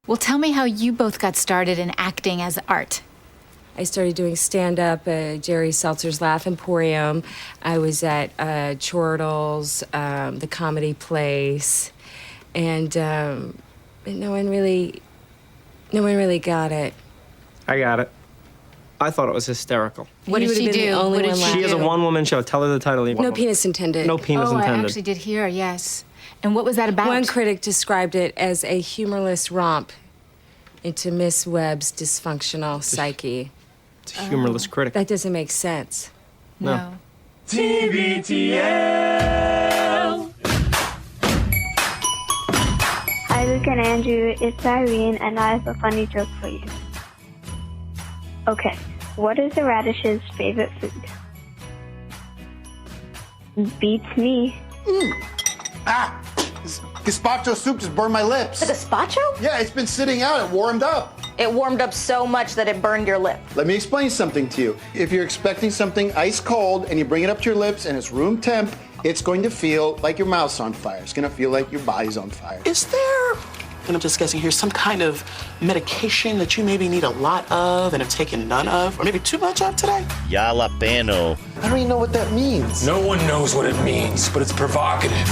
Well, tell me how you both got started in acting as art. I started doing stand-up at Jerry Seltzer's Laugh Emporium. I was at Chortles, the Comedy Place, and no one really got it. I got it. I thought it was hysterical. What did she do? What did She has a one-woman show. Tell her the title. No penis intended. No penis I intended. actually did hear, yes. And what was that about? One critic described it as a humorless romp into Miss Webb's dysfunctional psyche. It's a humorless critic. That doesn't make sense. No. TBTL. Hi, Luke and Andrew. It's Irene, and I have a funny joke for you. Okay, what is the radish's favorite food? Beats me. Gazpacho soup just burned my lips. The gazpacho? Yeah, it's been sitting out. It warmed up. It warmed up so much that it burned your lip. Let me explain something to you. If you're expecting something ice cold and you bring it up to your lips and it's room temp, it's going to feel like your mouth's on fire. It's going to feel like your body's on fire. Is there, and I'm just guessing here, some kind of medication that you maybe need a lot of and have taken none of, or maybe too much of today? Jalapeno. I don't even know what that means. No one knows what it means, but it's provocative.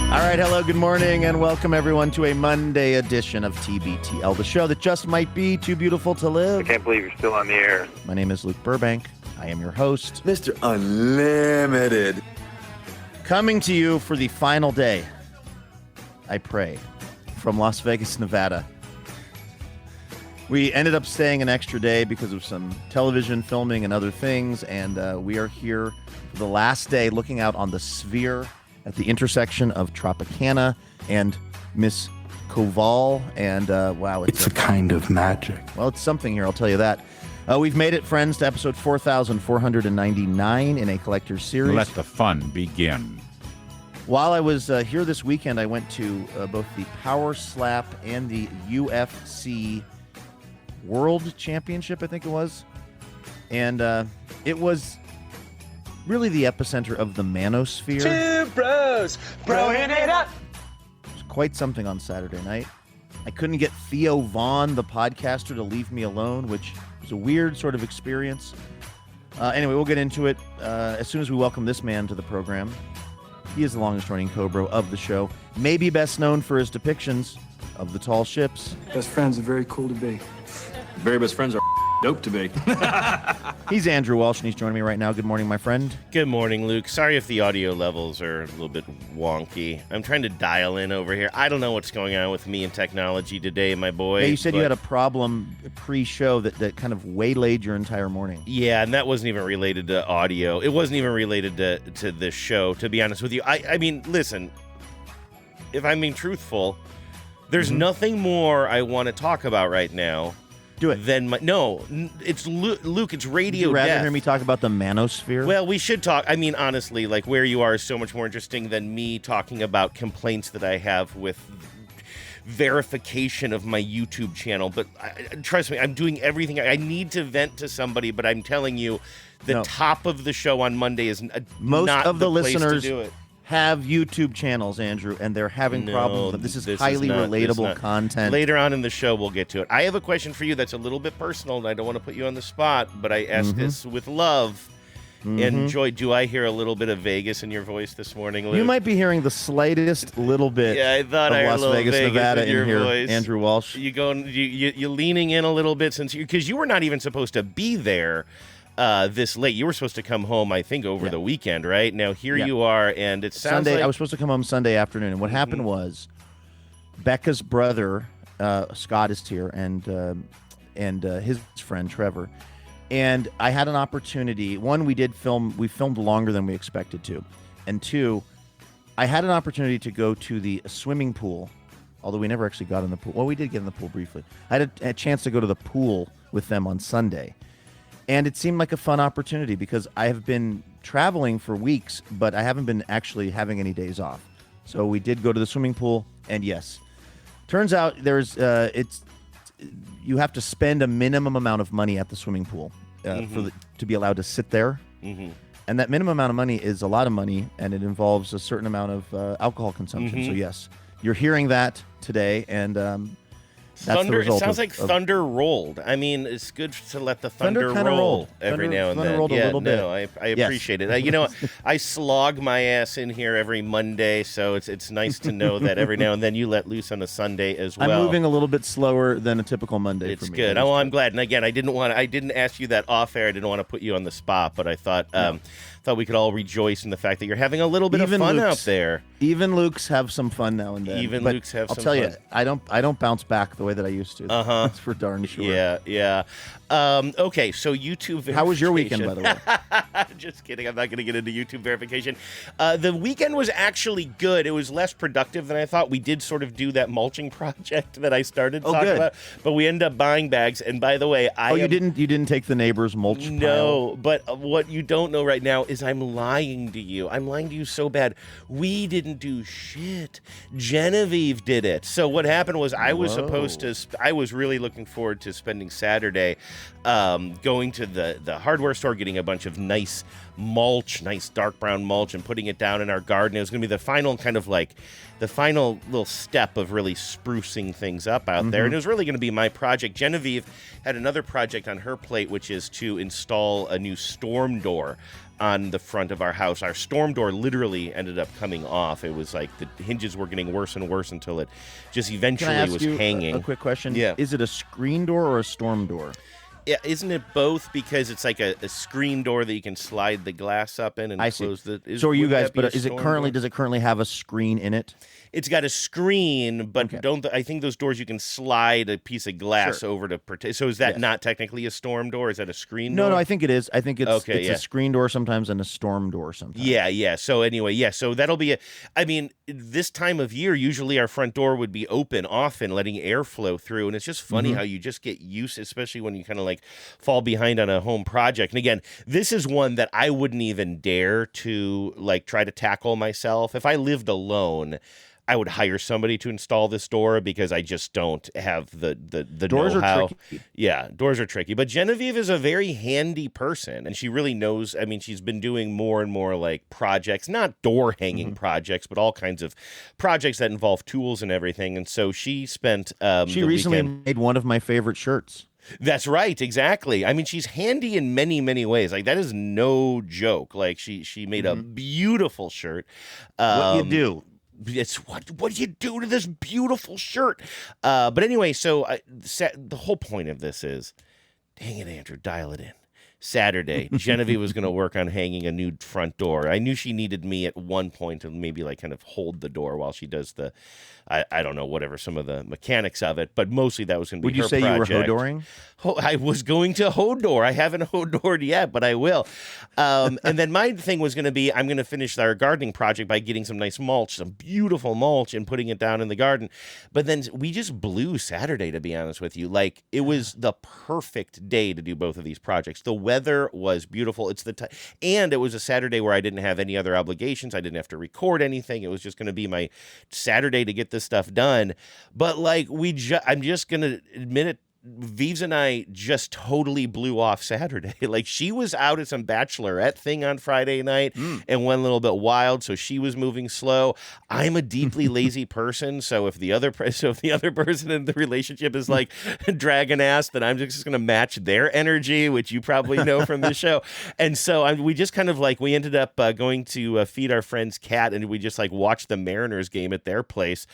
All right, hello, good morning, and welcome everyone to a Monday edition of TBTL, the show that just might be too beautiful to live. I can't believe you're still on the air. My name is Luke Burbank. I am your host. Mr. Unlimited. Coming to you for the final day, I pray, from Las Vegas, Nevada. We ended up staying an extra day because of some television filming and other things, and we are here for the last day looking out on the Sphere at the intersection of Tropicana and Miss Koval, and wow, It's a kind of magic. well, it's something here, I'll tell you that. We've made it, friends, to episode 4,499 in a collector's series. Let the fun begin. While I was here this weekend, I went to both the Power Slap and the UFC World Championship, I think it was. And it was really the epicenter of the manosphere. Two bros, broing it up. It was quite something on Saturday night. I couldn't get Theo Vaughn, the podcaster, to leave me alone, which was a weird sort of experience. Anyway, we'll get into it as soon as we welcome this man to the program. He is the longest-running Cobra of the show, maybe best known for his depictions of the tall ships. Best friends are very cool to be. Very best friends are dope to be. He's Andrew Walsh, and he's joining me right now. Good morning, my friend. Good morning, Luke. Sorry if the audio levels are a little bit wonky. I'm trying to dial in over here. I don't know what's going on with me and technology today, my boy. Yeah, you said you had a problem pre-show that kind of waylaid your entire morning. Yeah, and that wasn't even related to audio. It wasn't even related to this show, to be honest with you. I mean, listen, if I'm being truthful, there's nothing more I want to talk about right now. Do it. It's Luke, it's radio Would you rather death. hear me talk about the manosphere? Well, we should talk. I mean, honestly, like, where you are is so much more interesting than me talking about complaints that I have with verification of my YouTube channel. But trust me, I'm doing everything. I need to vent to somebody, but I'm telling you, the top of the show on Monday is most not of the place listeners to do it. have YouTube channels, Andrew, and they're having problems with it. This is highly relatable content. Later on in the show, we'll get to it. I have a question for you that's a little bit personal, and I don't want to put you on the spot, but I ask this with love and joy. Do I hear a little bit of Vegas in your voice this morning, Luke? You might be hearing the slightest little bit I thought of I heard Las a little Vegas, Vegas Nevada in your in here, voice. Andrew Walsh. You leaning in a little bit because you were not even supposed to be there this late. You were supposed to come home, I think, over the weekend, right? Now here you are, and it sounds Sunday. like I was supposed to come home Sunday afternoon, and what happened was Becca's brother Scott is here, and his friend Trevor, and I had an opportunity. One, we filmed longer than we expected to, and two, I had an opportunity to go to the swimming pool, although we never actually got in the pool. Well, we did get in the pool briefly. I had a chance to go to the pool with them on Sunday. And it seemed like a fun opportunity because I have been traveling for weeks, but I haven't been actually having any days off. So we did go to the swimming pool, and yes, turns out you have to spend a minimum amount of money at the swimming pool to be allowed to sit there. And that minimum amount of money is a lot of money, and it involves a certain amount of alcohol consumption. So yes, you're hearing that today, and that's the Thunder. It result sounds of- like of- thunder rolled. I mean, it's good to let the thunder kinda roll rolled. every Thunder- now and thunder then. rolled a Yeah, little no, bit. I Yes. appreciate it. You know, I slog my ass in here every Monday, so it's nice to know that every now and then you let loose on a Sunday as well. I'm moving a little bit slower than a typical Monday It's for me. good. That is Oh, I'm glad. And again, I didn't ask you that off air. I didn't want to put you on the spot, but I thought thought we could all rejoice in the fact that you're having a little bit of fun out there. Even Luke's have some fun now and then. Even But Luke's have I'll some tell fun. you, I don't bounce back the way that I used to. That's for darn sure. Yeah. Okay, so YouTube verification. How was your weekend, by the way? Just kidding. I'm not going to get into YouTube verification. The weekend was actually good. It was less productive than I thought. We did sort of do that mulching project that I started talking good. about, but we ended up buying bags. And by the way, you didn't take the neighbor's mulch pile? No, but what you don't know right now is I'm lying to you. I'm lying to you so bad. We didn't do shit. Genevieve did it. So what happened was I was supposed to. I was really looking forward to spending Saturday going to the hardware store, getting a bunch of nice mulch, nice dark brown mulch, and putting it down in our garden. It was going to be the final kind of like the final little step of really sprucing things up out there. And it was really going to be my project. Genevieve had another project on her plate, which is to install a new storm door on the front of our house. Our storm door literally ended up coming off. It was like the hinges were getting worse and worse until it just Can eventually I ask was you hanging. a quick question? Yeah. Is it a screen door or a storm door? Yeah, isn't it both? Because it's like a screen door that you can slide the glass up in and I see. close the. So are you would guys? that be But a is it storm currently? door? Does it currently have a screen in it? It's got a screen, but Okay. I think those doors you can slide a piece of glass over to protect. So is that not technically a storm door? Is that a screen door? No, I think it is. I think it's Okay, it's yeah. a screen door sometimes and a storm door sometimes. Yeah. So anyway, so that'll be I mean, this time of year, usually our front door would be open often, letting air flow through. And it's just funny how you just get used, especially when you kind of like fall behind on a home project. And again, this is one that I wouldn't even dare to like try to tackle myself. If I lived alone, I would hire somebody to install this door because I just don't have the Doors are know-how. tricky. Yeah, doors are tricky. But Genevieve is a very handy person, and she really knows. I mean, she's been doing more and more like projects, not door hanging projects, but all kinds of projects that involve tools and everything. And so she spent. She the recently weekend- made one of my favorite shirts. That's right, exactly. I mean, she's handy in many, many ways. Like that is no joke. Like she made a beautiful shirt. What you do? It's what do you do to this beautiful shirt? But anyway, so the whole point of this is, dang it, Andrew, dial it in. Saturday, Genevieve was going to work on hanging a new front door. I knew she needed me at one point to maybe like kind of hold the door while she does the, I don't know, whatever, some of the mechanics of it. But mostly that was going to be Would you her say project. you were hodoring? I was going to Hodor. I haven't Hodored yet, but I will. And then my thing was going to be, I'm going to finish our gardening project by getting some nice mulch, some beautiful mulch, and putting it down in the garden. But then we just blew Saturday, to be honest with you. Like, it was the perfect day to do both of these projects. The weather was beautiful. And it was a Saturday where I didn't have any other obligations. I didn't have to record anything. It was just going to be my Saturday to get this stuff done. But like, I'm just going to admit it, Vives and I just totally blew off Saturday. Like, she was out at some bachelorette thing on Friday night and went a little bit wild, so she was moving slow. I'm a deeply lazy person, so if the other person in the relationship is like dragging ass, then I'm just going to match their energy, which you probably know from the show. And so we just kind of like, we ended up going to feed our friend's cat, and we just like watched the Mariners game at their place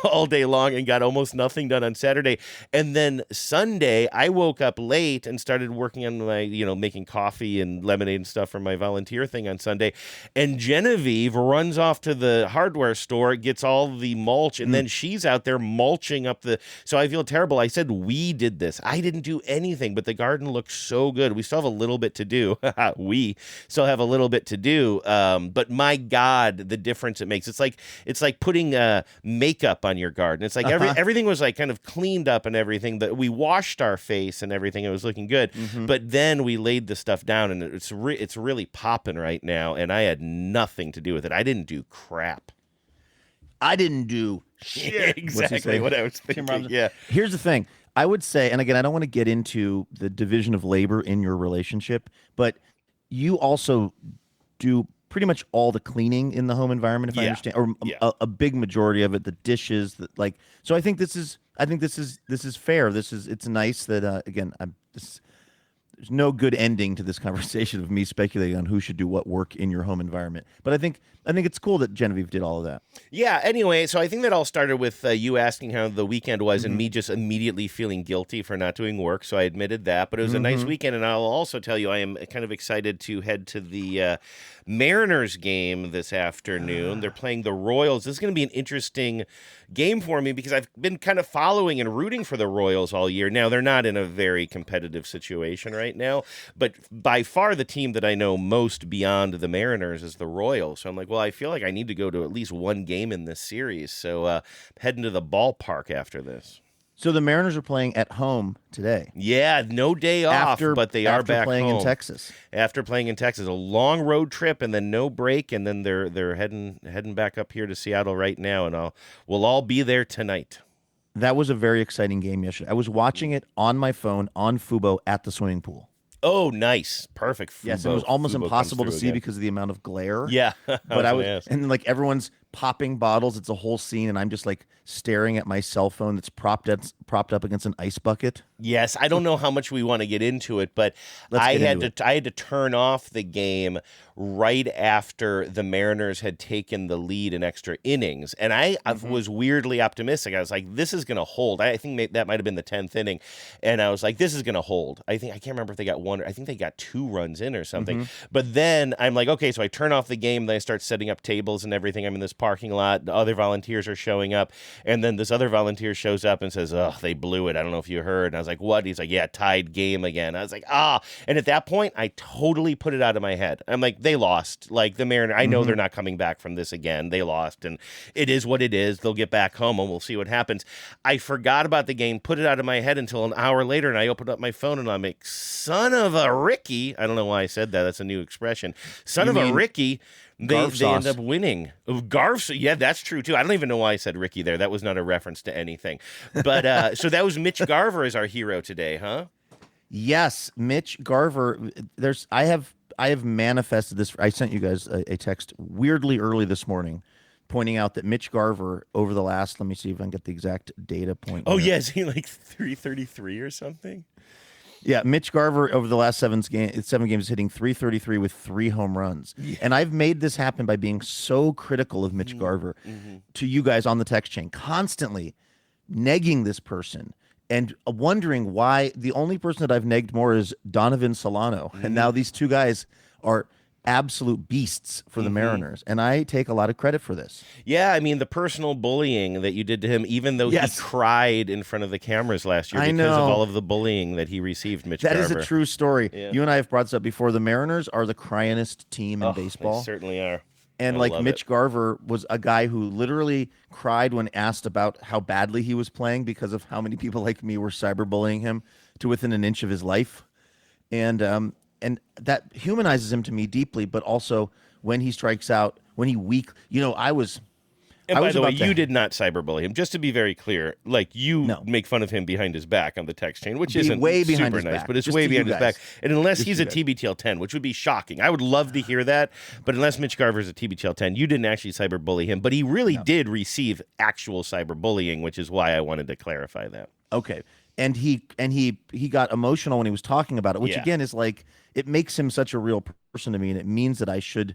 all day long and got almost nothing done on Saturday. And then Sunday, I woke up late and started working on my, making coffee and lemonade and stuff for my volunteer thing on Sunday. And Genevieve runs off to the hardware store, gets all the mulch, and then she's out there mulching up so I feel terrible. I said we did this. I didn't do anything, but the garden looks so good. We still have a little bit to do. We still have a little bit to do. But my God, the difference it makes. It's like putting makeup on your garden. It's like everything was like kind of cleaned up and everything, that we washed our face and everything. It was looking good. But then we laid the stuff down, and it's really popping right now, and I had nothing to do with it. I didn't do crap. I didn't do shit. Exactly what I was thinking. Yeah. Here's the thing. I would say, and again, I don't want to get into the division of labor in your relationship, but you also do pretty much all the cleaning in the home environment, if I understand, or a big majority of it, the dishes, like. So I think this is fair. It's nice that again, there's no good ending to this conversation of me speculating on who should do what work in your home environment. But I think it's cool that Genevieve did all of that. Yeah, anyway, so I think that all started with you asking how the weekend was and me just immediately feeling guilty for not doing work, so I admitted that. But it was a nice weekend, and I'll also tell you I am kind of excited to head to the Mariners game this afternoon. They're playing the Royals. This is going to be an interesting game for me because I've been kind of following and rooting for the Royals all year. Now, they're not in a very competitive situation right now, but by far the team that I know most beyond the Mariners is the Royals. So I'm like, well, I feel like I need to go to at least one game in this series. So heading to the ballpark after this. So the Mariners are playing at home today. Yeah, no day off, but they are back playing home. in Texas. After playing in Texas, a long road trip and then no break, and then they're heading back up here to Seattle right now, and we'll all be there tonight. That was a very exciting game yesterday. I was watching it on my phone on Fubo at the swimming pool. Oh, nice. Perfect. Fubo, yes, it was almost Fubo impossible to see again because of the amount of glare. Yeah. But I was and like everyone's popping bottles. It's a whole scene, and I'm just like staring at my cell phone that's propped up against an ice bucket. Yes, I don't know how much we want to get into it, but I had to turn off the game right after the Mariners had taken the lead in extra innings, and I was weirdly optimistic. I was like, "This is going to hold." I think that might have been the 10th inning, and I was like, "This is going to hold." I can't remember if they got one. I think they got 2 runs in or something. But then I'm like, okay, so I turn off the game. Then I start setting up tables and everything. I'm in this parking lot. The other volunteers are showing up, and then this other volunteer shows up and says, "Oh, they blew it. I don't know if you heard." And I was like, "What?" He's like, "Yeah, tied game again." I was like, And at that point, I totally put it out of my head. I'm like, they lost. Like the Mariners, I know they're not coming back from this again. They lost, and it is what it is. They'll get back home, and we'll see what happens. I forgot about the game, put it out of my head until an hour later, and I opened up my phone, and I'm like, son of a Ricky. I don't know why I said that. That's a new expression. Son of a Ricky. They end up winning. Garf's, yeah, that's true too. I don't even know why I said Ricky there. That was not a reference to anything. But so that was Mitch Garver as our hero today, huh? Yes, Mitch Garver. I have manifested this. I sent you guys a text weirdly early this morning, pointing out that Mitch Garver over the last. Let me see if I can get the exact data point. Oh yeah, is he like 333 or something? Yeah, Mitch Garver over the last 7 games is hitting 333 with 3 home runs. Yeah. And I've made this happen by being so critical of Mitch Garver to you guys on the text chain, constantly negging this person and wondering why the only person that I've negged more is Donovan Solano. And now these 2 guys are absolute beasts for the Mariners, and I take a lot of credit for this. Yeah, I mean, the personal bullying that you did to him, even though he cried in front of the cameras last year because of all of the bullying that he received, Mitch Garver. That is a true story. Yeah. You and I have brought this up before. The Mariners are the cryingest team in baseball. They certainly are. And like Mitch Garver was a guy who literally cried when asked about how badly he was playing because of how many people like me were cyberbullying him to within an inch of his life. And that humanizes him to me deeply, but also when he strikes out, when he I was. And by the way, you did not cyberbully him. Just to be very clear, like make fun of him behind his back on the text chain, which isn't way super nice, but it's way behind his back. And unless he's a TBTL 10, which would be shocking, I would love to hear that. But unless Mitch Garver is a TBTL 10, you didn't actually cyberbully him, but he really did receive actual cyberbullying, which is why I wanted to clarify that. Okay, and he got emotional when he was talking about it, which again is like it makes him such a real person to me, and it means that I should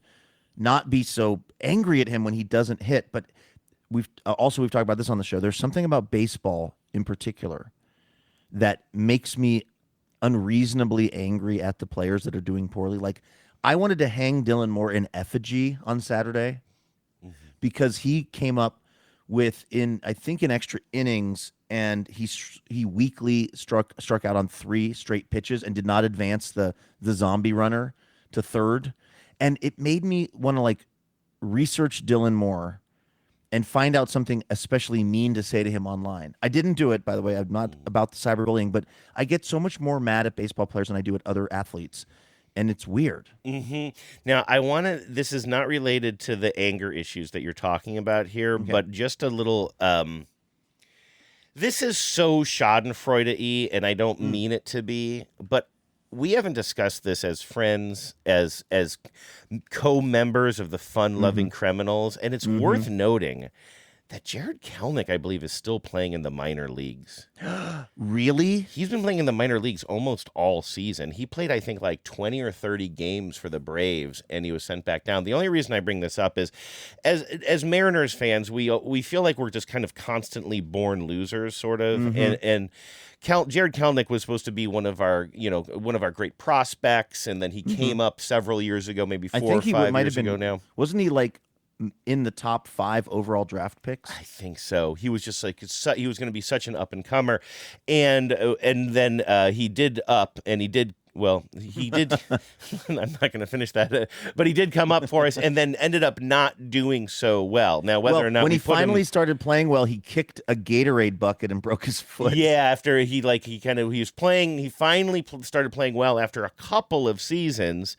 not be so angry at him when he doesn't hit. But we've talked about this on the show. There's something about baseball in particular that makes me unreasonably angry at the players that are doing poorly. Like I wanted to hang Dylan Moore in effigy on Saturday because he came up with in extra innings, and he weakly struck out on 3 straight pitches and did not advance the zombie runner to third. And it made me want to like research Dylan Moore and find out something especially mean to say to him online. I didn't do it, by the way. I'm not about the cyberbullying, but I get so much more mad at baseball players than I do at other athletes. And it's weird. Now, this is not related to the anger issues that you're talking about here, but just a little, this is so schadenfreude-y, and I don't mean it to be, but we haven't discussed this as friends, as co-members of the fun-loving criminals, and it's worth noting that Jared Kelnick, I believe, is still playing in the minor leagues. Really? He's been playing in the minor leagues almost all season. He played, I think, like 20 or 30 games for the Braves, and he was sent back down. The only reason I bring this up is, as Mariners fans, we feel like we're just kind of constantly born losers, sort of, and Jared Kelnick was supposed to be one of our great prospects, and then he came up several years ago, maybe 4 or 5 years ago now. Wasn't he like in the top 5 overall draft picks? I think so. He was just like, he was going to be such an up and comer, and then he did up, and he did. Well, he did. I'm not going to finish that, but he did come up for us, and then ended up not doing so well. Now, whether or not when he finally started playing well, he kicked a Gatorade bucket and broke his foot. Yeah, after he was playing. He finally started playing well after a couple of seasons.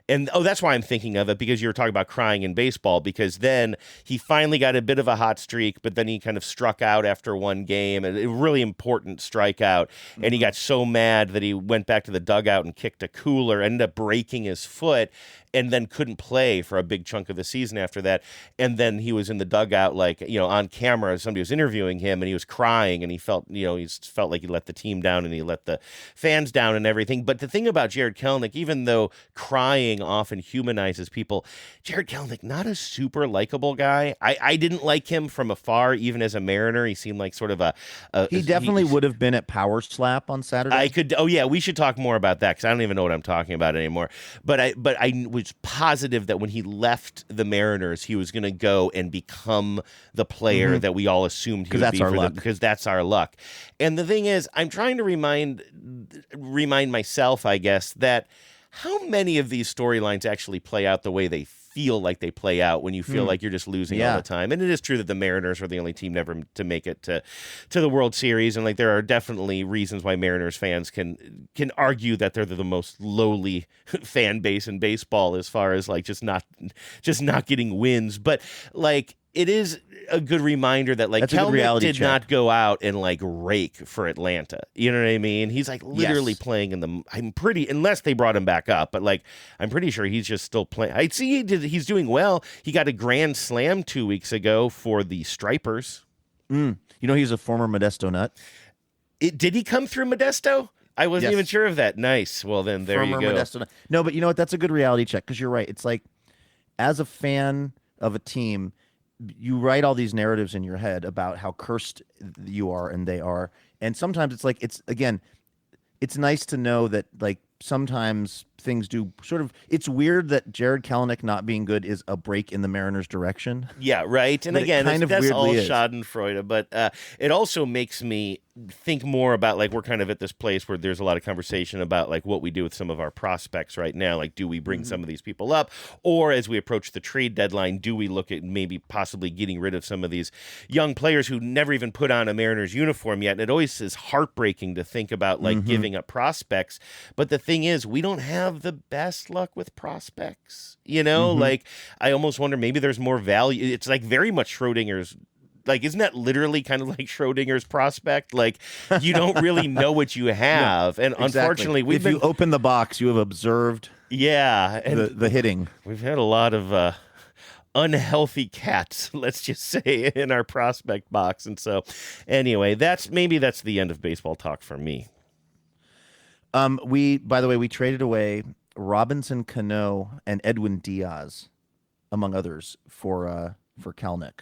And that's why I'm thinking of it, because you were talking about crying in baseball, because then he finally got a bit of a hot streak, but then he kind of struck out after one game, a really important strikeout, and he got so mad that he went back to the dugout and kicked a cooler, ended up breaking his foot, and then couldn't play for a big chunk of the season after that. And then he was in the dugout, like, on camera, somebody was interviewing him, and he was crying, and he felt like he let the team down and he let the fans down and everything. But the thing about Jared Kelnick, even though crying often humanizes people, Jared Kelnick, not a super likable guy. I didn't like him from afar, even as a Mariner. He seemed like sort of he definitely would have been at Power Slap on Saturday. We should talk more about that, because I don't even know what I'm talking about anymore. But I was positive that when he left the Mariners, he was going to go and become the player that we all assumed he would be because that's our luck. And the thing is, I'm trying to remind myself, I guess, that how many of these storylines actually play out the way they feel like they play out when you feel like you're just losing all the time. And it is true that the Mariners were the only team never to make it to the World Series, and like there are definitely reasons why Mariners fans can argue that they're the most lowly fan base in baseball as far as like just not getting wins. But like, it is a good reminder that like Kelnick did not go out and like rake for Atlanta. You know what I mean? He's like literally playing in the. Unless they brought him back up, but like I'm pretty sure he's just still playing. I see he's doing well. He got a grand slam 2 weeks ago for the Stripers. He's a former Modesto Nut. Did he come through Modesto? I wasn't even sure of that. Nice. Well, then there you go. Modesto Nut. No, but you know what? That's a good reality check, because you're right. It's like, as a fan of a team, you write all these narratives in your head about how cursed you are and they are. And sometimes it's like, it's nice to know that like sometimes things do sort of, it's weird that Jared Kelnick not being good is a break in the Mariners' direction. Yeah, right. And again, that's all schadenfreude, but it also makes me think more about like we're kind of at this place where there's a lot of conversation about like what we do with some of our prospects right now. Like, do we bring some of these people up, or as we approach the trade deadline, do we look at maybe possibly getting rid of some of these young players who never even put on a Mariners uniform yet? And it always is heartbreaking to think about like giving up prospects. But the thing is, we don't have the best luck with prospects. Like I almost wonder maybe there's more value. It's like very much Schrodinger's. Like, isn't that literally kind of like Schrodinger's prospect? Like, you don't really know what you have. And unfortunately, if you open the box, you have observed and the hitting. We've had a lot of unhealthy cats, let's just say, in our prospect box. And so, anyway, that's the end of baseball talk for me. By the way, we traded away Robinson Cano and Edwin Diaz, among others, for Kelnick.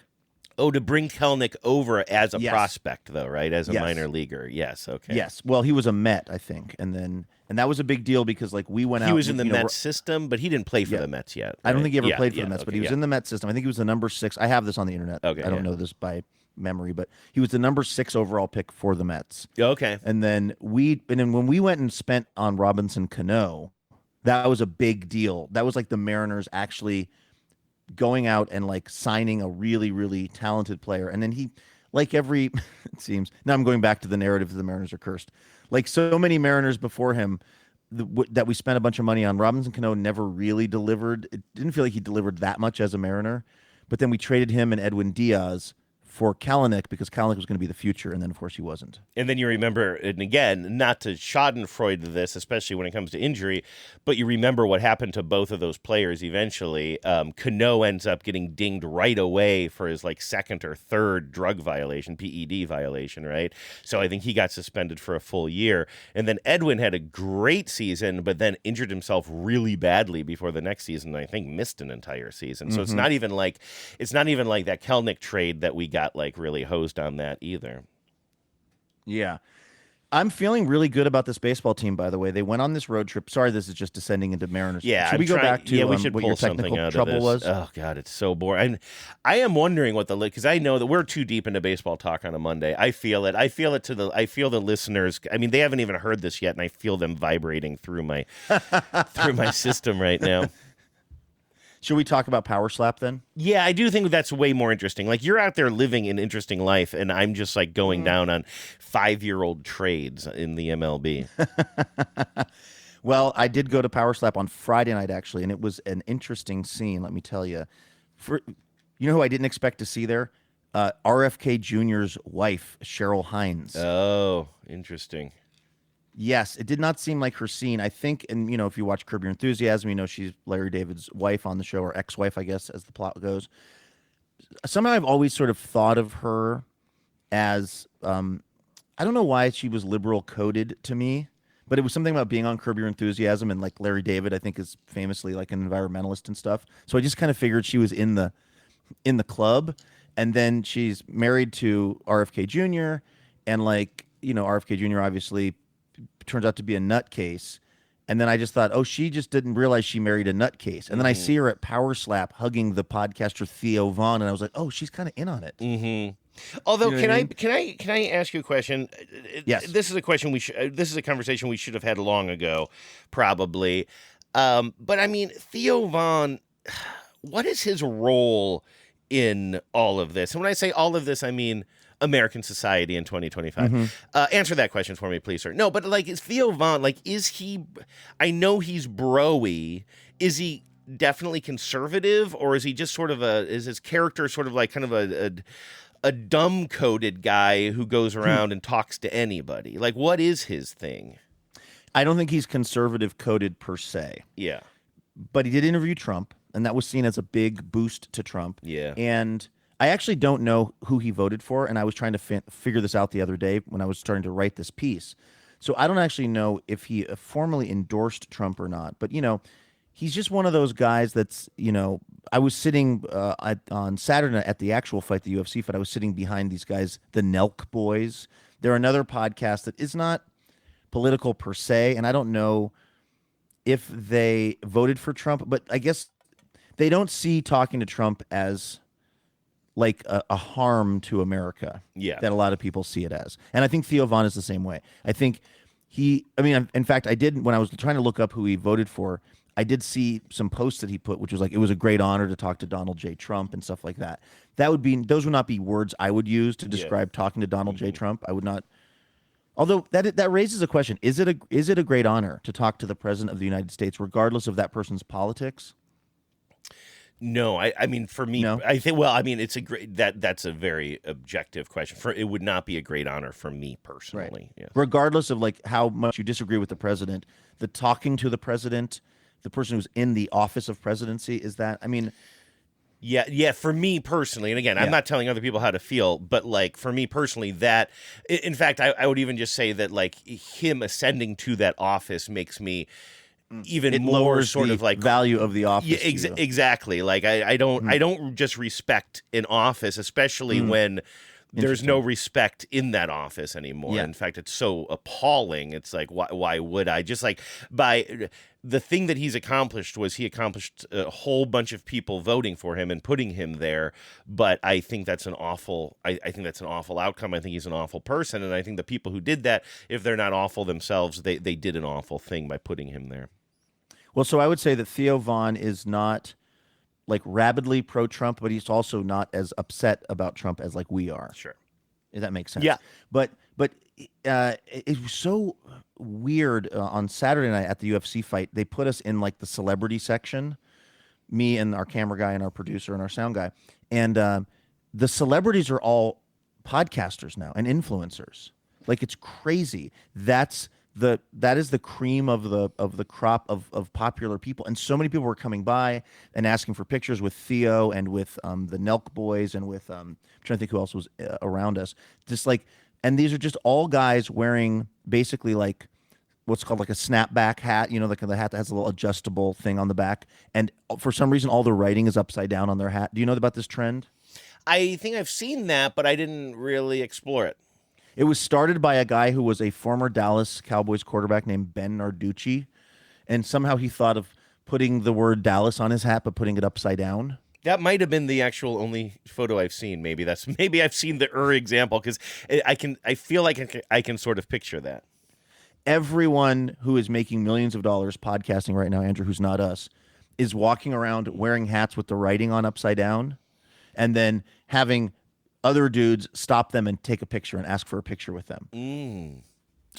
Oh, to bring Kelnick over as a prospect, though, right? As a minor leaguer. Yes, okay. Yes. Well, he was a Met, I think. And that was a big deal because, like, we went out. He was in the Mets system, but he didn't play for the Mets yet. Right? I don't think he ever played for the Mets, but he was in the Mets system. I think he was the number 6. I have this on the internet. Okay. I don't know this by memory, but he was the number 6 overall pick for the Mets. Okay. And then when we went and spent on Robinson Cano, that was a big deal. That was like the Mariners actually going out and like signing a really, really talented player. And then he, like every, it seems, now I'm going back to the narrative that the Mariners are cursed. Like so many Mariners before him that we spent a bunch of money on, Robinson Cano never really delivered. It didn't feel like he delivered that much as a Mariner. But then we traded him and Edwin Diaz for Kalanick because Kalanick was going to be the future, and then of course he wasn't. And then you remember, and again, not to schadenfreude this, especially when it comes to injury, but you remember what happened to both of those players eventually. Cano ends up getting dinged right away for his like second or third drug violation, PED violation, right? So I think he got suspended for a full year. And then Edwin had a great season, but then injured himself really badly before the next season. I think missed an entire season. So it's not even like that Kelnick trade that we got like really hosed on that either. Yeah. I'm feeling really good about this baseball team, by the way. They went on this road trip. Sorry, this is just descending into Mariners. Yeah, should we go back to we should what pull your something technical out trouble of this. was? Oh, God, it's so boring. I am wondering what because I know that we're too deep into baseball talk on a Monday. I feel it. I feel the listeners. I mean, they haven't even heard this yet, and I feel them vibrating through my through my system right now. Should we talk about Power Slap then? Yeah, I do think that's way more interesting. Like, you're out there living an interesting life, and I'm just like going down on 5-year-old trades in the MLB. Well, I did go to Power Slap on Friday night, actually, and it was an interesting scene, let me tell you. You know who I didn't expect to see there? RFK Jr.'s wife, Cheryl Hines. Oh, interesting. Yes, it did not seem like her scene. I think, and if you watch Curb Your Enthusiasm, you know she's Larry David's wife on the show, or ex-wife, I guess, as the plot goes. Somehow I've always sort of thought of her as, I don't know why she was liberal coded to me, but it was something about being on Curb Your Enthusiasm, and like Larry David, I think, is famously like an environmentalist and stuff. So I just kind of figured she was in the club, and then she's married to RFK Jr., and like, RFK Jr. obviously turns out to be a nutcase. And then I just thought, oh, she just didn't realize she married a nutcase. And then I see her at Power Slap hugging the podcaster Theo Vaughn, and I was like, oh, she's kind of in on it. Mm-hmm. Although, can I ask you a question? Yes. This is a question this is a conversation we should have had long ago, probably. But I mean, Theo Vaughn, what is his role in all of this? And when I say all of this, I mean American society in 2025. Answer that question for me, please, sir. No, but like, is Theo Vaughn, like, is he, I know he's bro-y. Is he definitely conservative, or is he just sort of is his character sort of like kind of a dumb-coded guy who goes around and talks to anybody? Like, what is his thing? I don't think he's conservative coded per se. Yeah. But he did interview Trump, and that was seen as a big boost to Trump. Yeah. And I actually don't know who he voted for, and I was trying to figure this out the other day when I was starting to write this piece. So I don't actually know if he formally endorsed Trump or not, but, he's just one of those guys that's, I was sitting on Saturday night at the actual fight, the UFC fight, I was sitting behind these guys, the Nelk Boys. They're another podcast that is not political per se, and I don't know if they voted for Trump, but I guess they don't see talking to Trump as like a harm to America that a lot of people see it as. And I think Theo Vaughn is the same way. I think in fact, I did, when I was trying to look up who he voted for, I did see some posts that he put, which was like, it was a great honor to talk to Donald J. Trump and stuff like that. Those would not be words I would use to describe talking to Donald J. Trump. I would not. Although that raises a question. Is it a great honor to talk to the president of the United States, regardless of that person's politics? No, I mean, for me, No? I think, well, I mean, it's a great, that's a very objective question. It would not be a great honor for me personally. Right. Yeah. Regardless of like how much you disagree with the president, the talking to the president, the person who's in the office of presidency, is that, I mean. Yeah, for me personally, and again, I'm not telling other people how to feel, but like for me personally, that, in fact, I would even just say that like him ascending to that office makes me even more sort of like value of the office. Yeah, exactly. Like I don't just respect an office, especially when there's no respect in that office anymore. Yeah. In fact, it's so appalling. It's like, why would I? Just like by the thing that he's accomplished was he accomplished a whole bunch of people voting for him and putting him there. But I think that's an awful. I think that's an awful outcome. I think he's an awful person, and I think the people who did that, if they're not awful themselves, they did an awful thing by putting him there. Well, so I would say that Theo Vaughn is not like rabidly pro-Trump, but he's also not as upset about Trump as like we are. Sure. If that makes sense. Yeah. But it was so weird on Saturday night at the UFC fight. They put us in like the celebrity section, me and our camera guy and our producer and our sound guy. And the celebrities are all podcasters now and influencers. Like, it's crazy. That is the cream of the crop of popular people, and so many people were coming by and asking for pictures with Theo and with the Nelk boys and with I'm trying to think who else was around us. Just like, and these are just all guys wearing basically like what's called like a snapback hat, like the hat that has a little adjustable thing on the back, and for some reason all the writing is upside down on their hat. Do you know about this trend? I think I've seen that, but I didn't really explore it. It was started by a guy who was a former Dallas Cowboys quarterback named Ben Narducci, and somehow he thought of putting the word Dallas on his hat, but putting it upside down. That might have been the actual only photo I've seen. Maybe I've seen the example, because I feel like I can sort of picture that. Everyone who is making millions of dollars podcasting right now, Andrew, who's not us, is walking around wearing hats with the writing on upside down, and then having other dudes stop them and take a picture and ask for a picture with them.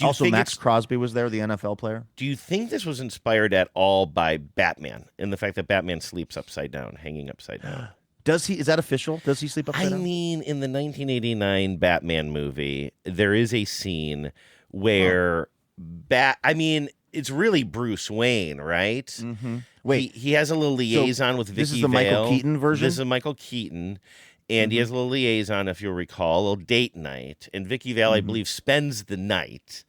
Also, Max Crosby was there, the NFL player. Do you think this was inspired at all by Batman and the fact that Batman sleeps upside down, hanging upside down? Does he? Is that official? Does he sleep upside down? I mean, in the 1989 Batman movie, there is a scene where it's really Bruce Wayne, right? Mm-hmm. Wait, he has a little liaison with Vicky This is the Vale. Michael Keaton version? This is Michael Keaton. And he has a little liaison, if you'll recall, a little date night. And Vicky Vale, I believe, spends the night.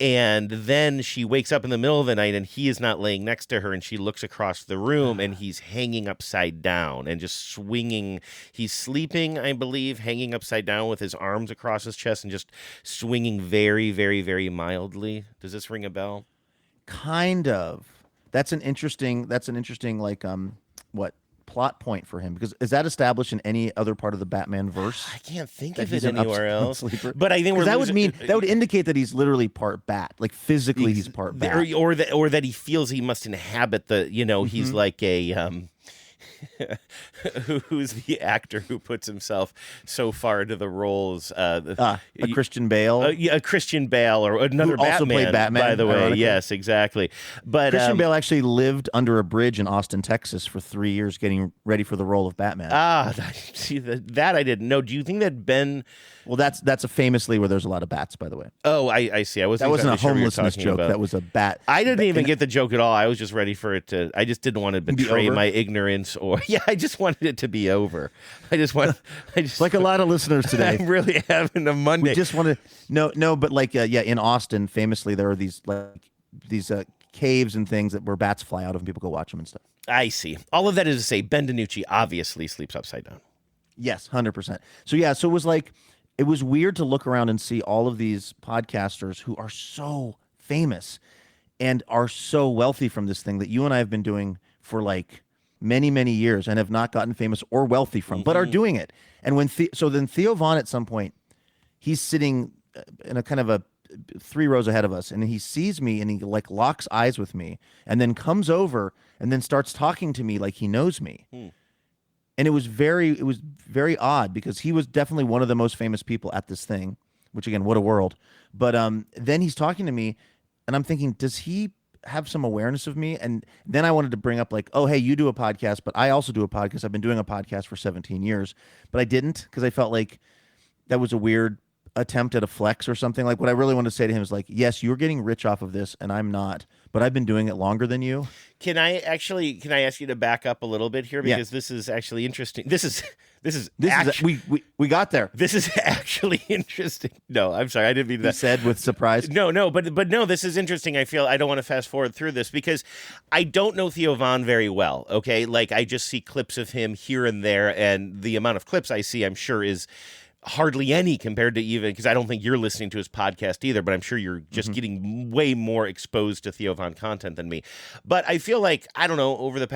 And then she wakes up in the middle of the night, and he is not laying next to her. And she looks across the room, and he's hanging upside down and just swinging. He's sleeping, I believe, hanging upside down with his arms across his chest and just swinging very, very, very mildly. Does this ring a bell? Kind of. That's an interesting like plot point for him, because is that established in any other part of the Batman verse? I can't think of it anywhere else. But I think that would indicate that he's literally part bat, like physically he's part bat, or that he feels he must inhabit the. He's like a. Who's the actor who puts himself so far into the roles? A Christian Bale. A Christian Bale, or another who also played Batman, by the way. ironically. Yes, exactly. But Christian Bale actually lived under a bridge in Austin, Texas for 3 years getting ready for the role of Batman. See, that I didn't know. Do you think that Ben... Well, that's a famously where there's a lot of bats, by the way. Oh, I see. That wasn't a homelessness joke. About. That was a bat. I didn't even get the joke at all. I was just ready for it to... I just didn't want to betray my ignorance, or... Yeah, I just wanted it to be over. Like a lot of listeners today. I'm really having a Monday. We just want to... No, but in Austin, famously, there are these caves and things where bats fly out of and people go watch them and stuff. I see. All of that is to say, Ben DiNucci obviously sleeps upside down. Yes, 100%. So it was like... It was weird to look around and see all of these podcasters who are so famous and are so wealthy from this thing that you and I have been doing for like many, many years and have not gotten famous or wealthy from, but are doing it. And then Theo Von at some point, he's sitting in a kind of a 3 rows ahead of us, and he sees me and he like locks eyes with me and then comes over and then starts talking to me like he knows me. And it was very odd, because he was definitely one of the most famous people at this thing, which again, what a world. But then he's talking to me and I'm thinking, does he have some awareness of me? And then I wanted to bring up like, oh, hey, you do a podcast, but I also do a podcast. I've been doing a podcast for 17 years, but I didn't, because I felt like that was a weird attempt at a flex or something. Like, what I really want to say to him is like, yes, you're getting rich off of this and I'm not, but I've been doing it longer than you. Can I ask you to back up a little bit here, because this is actually interesting. We got there. This is actually interesting. No, I'm sorry, I didn't mean that. You said with surprise. No, but no, this is interesting. I don't want to fast forward through this, because I don't know Theo Von very well. Okay, like I just see clips of him here and there, and the amount of clips I see, I'm sure, is hardly any compared to, even because I don't think you're listening to his podcast either, but I'm sure you're just getting way more exposed to Theo Von content than me. But I feel like, I don't know, over the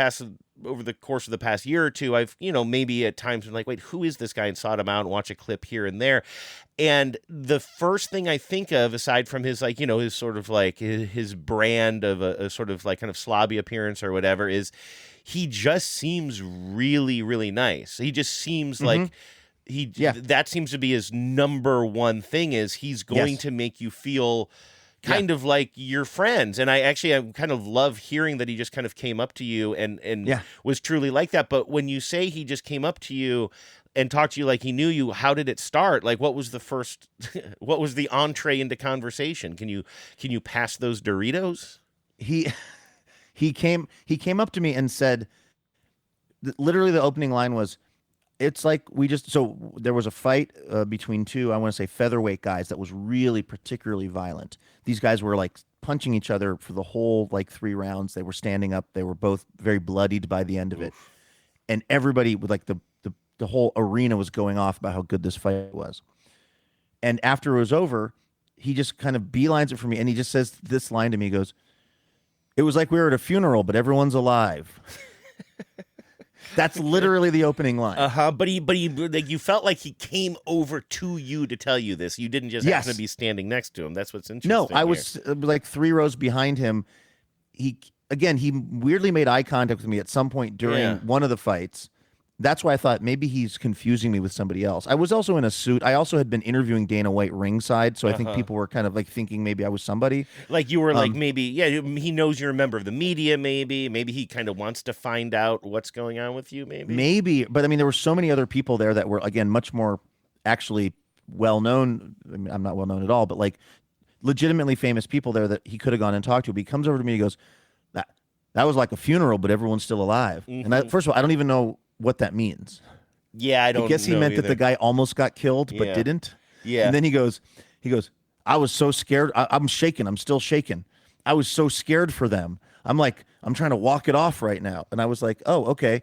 course of the past year or two, I've, maybe at times been like, wait, who is this guy? And sought him out and watch a clip here and there. And the first thing I think of, aside from his like, his sort of like his brand of a sort of like kind of slobby appearance or whatever, is he just seems really, really nice. He just seems like that seems to be his number one thing, is he's going to make you feel kind of like your friends. And I kind of love hearing that he just kind of came up to you and was truly like that. But when you say he just came up to you, and talk to you like he knew you, how did it start? Like, what was the first, what was the entree into conversation? Can you pass those Doritos? He came up to me and said, literally the opening line was, it's like so there was a fight between two, I want to say featherweight guys that was really particularly violent. These guys were like punching each other for the whole like 3 rounds. They were standing up. They were both very bloodied by the end of it. And everybody with like the whole arena was going off about how good this fight was. And after it was over, he just kind of beelines it for me. And he just says this line to me. He goes, "It was like we were at a funeral, but everyone's alive." That's literally the opening line. But he, like, you felt like he came over to you to tell you this. You didn't just happen to be standing next to him. That's what's interesting. No, I was like 3 rows behind him. He weirdly made eye contact with me at some point during one of the fights. That's why I thought maybe he's confusing me with somebody else. I was also in a suit. I also had been interviewing Dana White ringside, so I think people were kind of like thinking maybe I was somebody. Like you were like maybe, he knows you're a member of the media, maybe. Maybe he kind of wants to find out what's going on with you, maybe. Maybe, but I mean, there were so many other people there that were, again, much more actually well-known. I mean, I'm not well-known at all, but like legitimately famous people there that he could have gone and talked to. But he comes over to me and he goes, that was like a funeral, but everyone's still alive. And first of all, I don't even know what that means. Yeah, I don't know. I guess he meant either. that the guy almost got killed, but didn't. Yeah. And then he goes, I was so scared. I'm shaking. I'm still shaking. I was so scared for them. I'm like, I'm trying to walk it off right now. And I was like, oh, okay.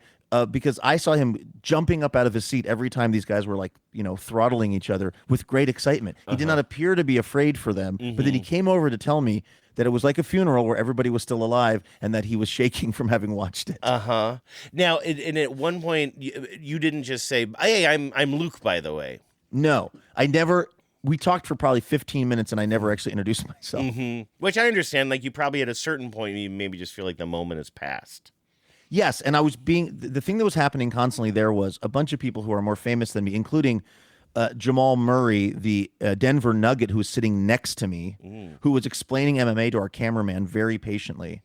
Because I saw him jumping up out of his seat every time these guys were like, throttling each other with great excitement. He did not appear to be afraid for them, but then he came over to tell me that it was like a funeral where everybody was still alive and that he was shaking from having watched it. Now, and at one point, you didn't just say, "Hey, I'm Luke," by the way. No, I never. We talked for probably 15 minutes and I never actually introduced myself. Which I understand. Like, you probably at a certain point, you maybe just feel like the moment has passed. Yes, and I was the thing that was happening constantly there was a bunch of people who are more famous than me, including Jamal Murray, the Denver Nugget, who was sitting next to me, who was explaining MMA to our cameraman very patiently.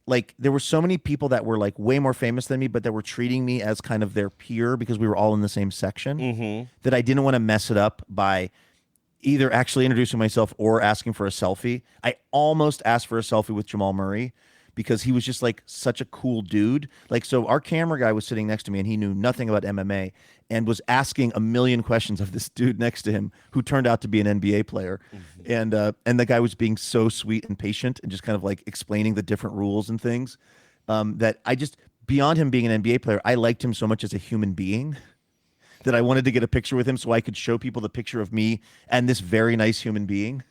Like, there were so many people that were like way more famous than me, but that were treating me as kind of their peer because we were all in the same section, that I didn't want to mess it up by either actually introducing myself or asking for a selfie. I almost asked for a selfie with Jamal Murray because he was just like such a cool dude. Like, so our camera guy was sitting next to me and he knew nothing about MMA and was asking a million questions of this dude next to him who turned out to be an NBA player. And the guy was being so sweet and patient and just kind of like explaining the different rules and things that I just, beyond him being an NBA player, I liked him so much as a human being that I wanted to get a picture with him so I could show people the picture of me and this very nice human being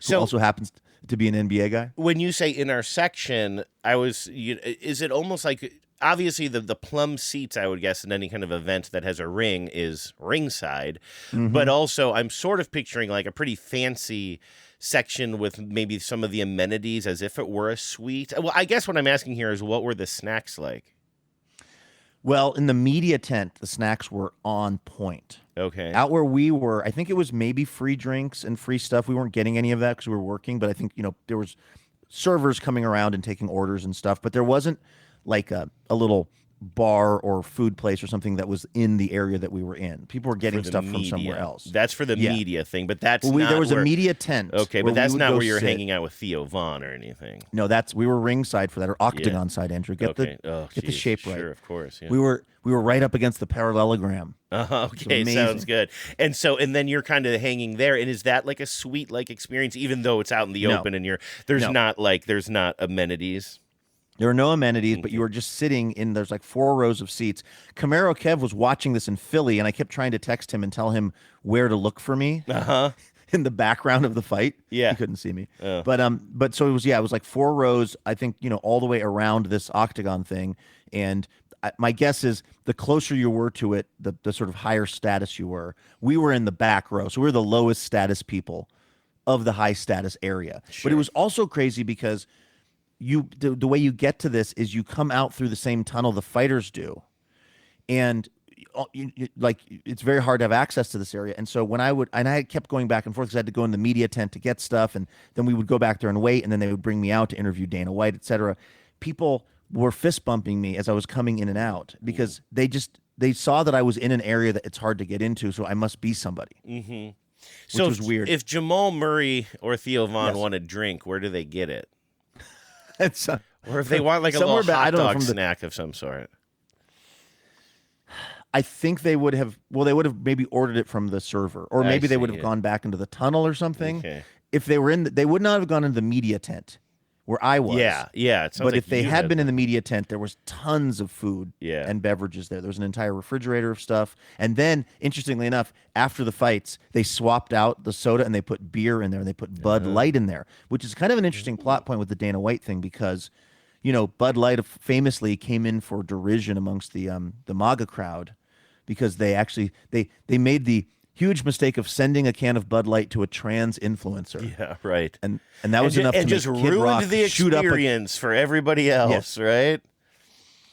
who also happens to be an NBA guy. When you say intersection, is it almost like, obviously the plum seats, I would guess, in any kind of event that has a ring is ringside, but also I'm sort of picturing like a pretty fancy section with maybe some of the amenities as if it were a suite. Well, I guess what I'm asking here is, what were the snacks like? Well, in the media tent, the snacks were on point. Okay. Out where we were, I think it was maybe free drinks and free stuff. We weren't getting any of that because we were working, but I think, there was servers coming around and taking orders and stuff, but there wasn't like a little bar or food place or something that was in the area that we were in. People were getting stuff from somewhere else. That's for the media thing, but that's not there was a media tent. Okay, but that's not where you're hanging out with Theo Vaughn or anything. No, we were ringside for that, or octagon side, Andrew. Get the shape right. Sure, of course. Yeah. We were right up against the parallelogram. Okay, sounds good. And then you're kind of hanging there, and is that like a suite like experience, even though it's out in the open and there's not amenities? There are no amenities, but you were just sitting in, there's like 4 rows of seats. Camaro Kev was watching this in Philly, and I kept trying to text him and tell him where to look for me in the background of the fight. Yeah. He couldn't see me. But so it was like 4 rows, I think, all the way around this octagon thing. And my guess is the closer you were to it, the sort of higher status you were. We were in the back row, so we were the lowest status people of the high status area. Sure. But it was also crazy because the way you get to this is you come out through the same tunnel the fighters do, and it's very hard to have access to this area. And so I kept going back and forth because I had to go in the media tent to get stuff, and then we would go back there and wait, and then they would bring me out to interview Dana White, etc. People were fist bumping me as I was coming in and out because they they saw that I was in an area that it's hard to get into, so I must be somebody. Mm-hmm. Which So was weird. If Jamal Murray or Theo Vaughn Yes. want a drink, where do they get it? It's, Or if they want like a somewhere little back- I hot don't know, dog from the- snack of some sort. I think they would have. Well, they would have maybe ordered it from the server, or I maybe they see, would have yeah. gone back into the tunnel or something. Okay. If they were in, they would not have gone into the media tent where I was. Yeah. It sounds But like if they you had been in the media tent, there was tons of food Yeah. and beverages there. There was an entire refrigerator of stuff. And then, interestingly enough, after the fights, they swapped out the soda and they put beer in there and they put Bud Light in there, which is kind of an interesting plot point with the Dana White thing because, you know, Bud Light famously came in for derision amongst the MAGA crowd because they actually they made the huge mistake of sending a can of Bud Light to a trans influencer. Yeah, right. And that was enough and to just make Kid ruined Rock the shoot up a experience for everybody else, right?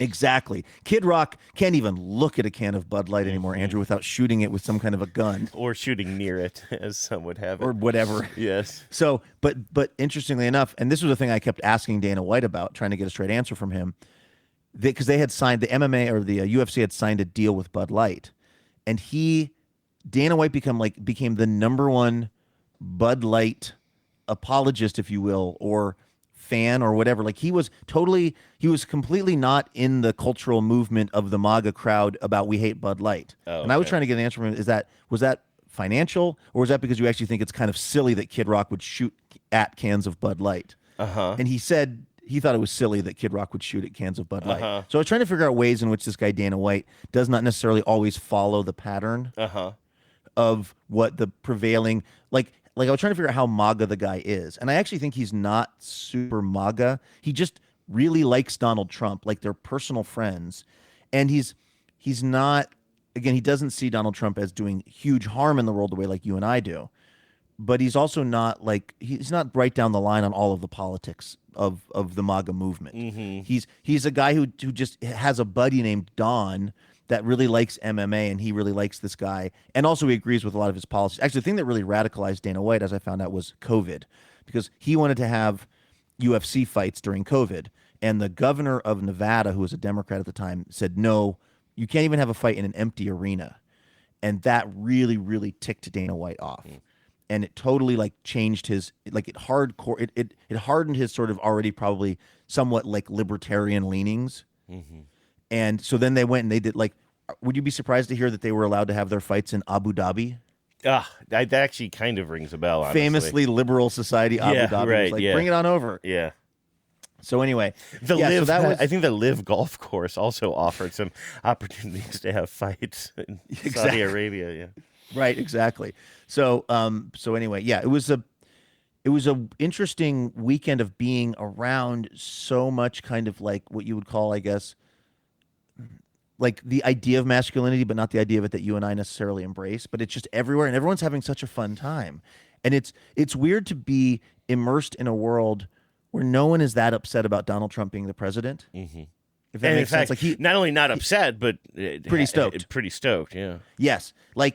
Exactly. Kid Rock can't even look at a can of Bud Light anymore, Andrew, without shooting it with some kind of a gun. Or shooting near it, as some would have it. Or whatever. Yes. So, but interestingly enough, and this was the thing I kept asking Dana White about, trying to get a straight answer from him, because they had signed, the MMA or the UFC had signed a deal with Bud Light. And Dana White became the number one Bud Light apologist, if you will, or fan or whatever. Like he was completely not in the cultural movement of the MAGA crowd about we hate Bud Light. Oh, and I was okay. trying to get an answer from him. Was that financial, or was that because you actually think it's kind of silly that Kid Rock would shoot at cans of Bud Light? Uh-huh. And he said he thought it was silly that Kid Rock would shoot at cans of Bud Light. Uh-huh. So I was trying to figure out ways in which this guy Dana White does not necessarily always follow the pattern of what the prevailing like I was trying to figure out how MAGA the guy is. And I actually think he's not super MAGA. He just really likes Donald Trump, like they're personal friends. And he's not, again, he doesn't see Donald Trump as doing huge harm in the world the way like you and I do. But he's also not he's not right down the line on all of the politics of the MAGA movement. Mm-hmm. He's a guy who just has a buddy named Don that really likes MMA, and he really likes this guy. And also he agrees with a lot of his policies. Actually, the thing that really radicalized Dana White, as I found out, was COVID, because he wanted to have UFC fights during COVID. And the governor of Nevada, who was a Democrat at the time, said, no, you can't even have a fight in an empty arena. And that really, really ticked Dana White off. And it totally changed his, it hardened his sort of already probably somewhat libertarian leanings. Mm-hmm. And so then they went and they did would you be surprised to hear that they were allowed to have their fights in Abu Dhabi? That actually kind of rings a bell, honestly. Famously liberal society, Abu Dhabi. Right, Was yeah. Bring it on over. Yeah. So anyway, I think the Live golf course also offered some opportunities to have fights in Saudi Arabia. Yeah. Right, exactly. So anyway, yeah, it was a interesting weekend of being around so much kind of what you would call, I guess, the idea of masculinity, but not the idea of it that you and I necessarily embrace, but it's just everywhere and everyone's having such a fun time. And it's weird to be immersed in a world where no one is that upset about Donald Trump being the president. Mm-hmm. If that and makes in fact, sense. He not only not upset, but pretty stoked. Pretty stoked, yeah. Yes. I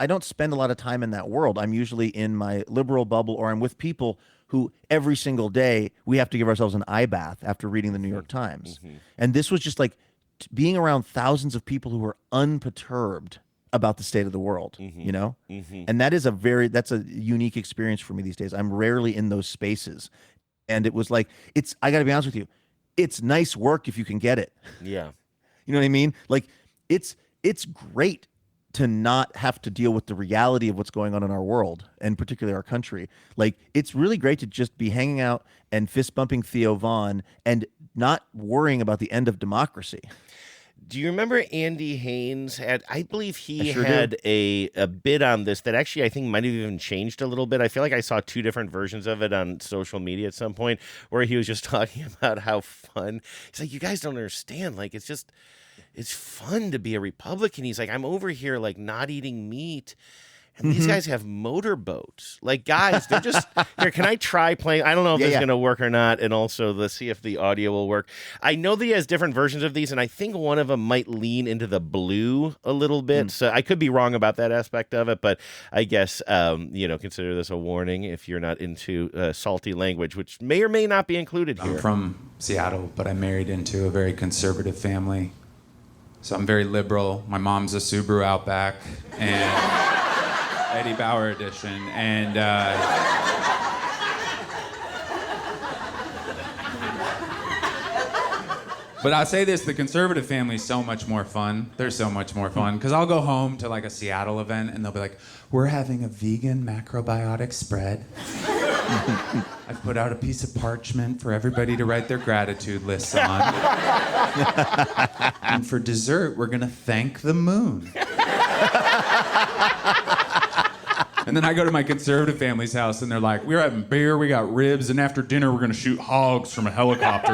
don't spend a lot of time in that world. I'm usually in my liberal bubble, or I'm with people who every single day we have to give ourselves an eye bath after reading the New York Times. Mm-hmm. And this was just being around thousands of people who were unperturbed about the state of the world, you know? Mm-hmm. And that's a unique experience for me these days. I'm rarely in those spaces. And it was I got to be honest with you, it's nice work if you can get it. Yeah. You know what I mean? It's great to not have to deal with the reality of what's going on in our world, and particularly our country. It's really great to just be hanging out and fist bumping Theo Vaughn and not worrying about the end of democracy. Do you remember Andy Haynes I believe he sure had a bit on this that actually I think might have even changed a little bit. I feel like I saw two different versions of it on social media at some point, where he was just talking about how fun. He's like, you guys don't understand. It's fun to be a Republican. He's like, I'm over here not eating meat. And these guys have motorboats. Guys, they're just here. Can I try playing? I don't know if this is going to work or not. And also, let's see if the audio will work. I know that he has different versions of these, and I think one of them might lean into the blue a little bit. So I could be wrong about that aspect of it, but I guess consider this a warning if you're not into salty language, which may or may not be included here. I'm from Seattle, but I married into a very conservative family. So I'm very liberal. My mom's a Subaru Outback and Eddie Bauer edition. And but I'll say this, the conservative family is so much more fun. They're so much more fun. Because I'll go home to like a Seattle event and they'll be like, we're having a vegan macrobiotic spread. I've put out a piece of parchment for everybody to write their gratitude lists on. And for dessert, we're gonna thank the moon. And then I go to my conservative family's house and they're like, we're having beer, we got ribs, and after dinner we're gonna shoot hogs from a helicopter.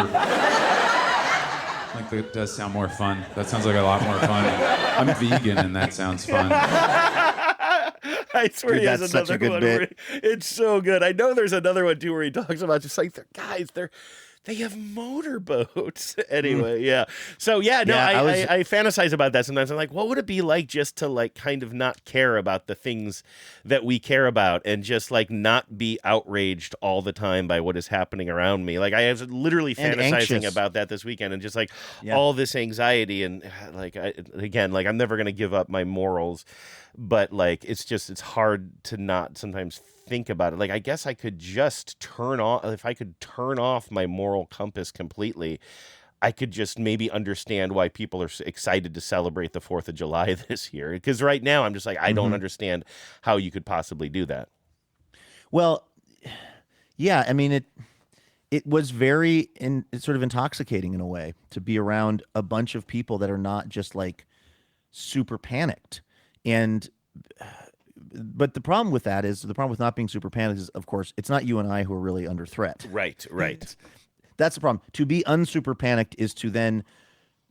Like, that does sound more fun. That sounds like a lot more fun. I'm vegan and that sounds fun. I swear Dude, he has that's such a another good one. bit. It's so good. I know there's another one too where he talks about just like, guys, they have motorboats. Anyway, yeah. So yeah, no, Yeah, I fantasize about that sometimes. I'm like, what would it be like just to like kind of not care about the things that we care about and just like not be outraged all the time by what is happening around me? Like I was literally And fantasizing anxious. about that this weekend and just like Yeah. all this anxiety and like again, like I'm never gonna give up my morals, but like it's hard to not sometimes think about it. Like I guess I could just turn off my moral compass completely, I could just maybe understand why people are excited to celebrate the 4th of July this year. Because right now I'm just like, I don't understand how you could possibly do that. Well, yeah, I mean it was it's sort of intoxicating in a way to be around a bunch of people that are not just like super panicked. But the problem with not being super panicked is, of course, it's not you and I who are really under threat. Right. That's the problem. To be unsuper panicked is to then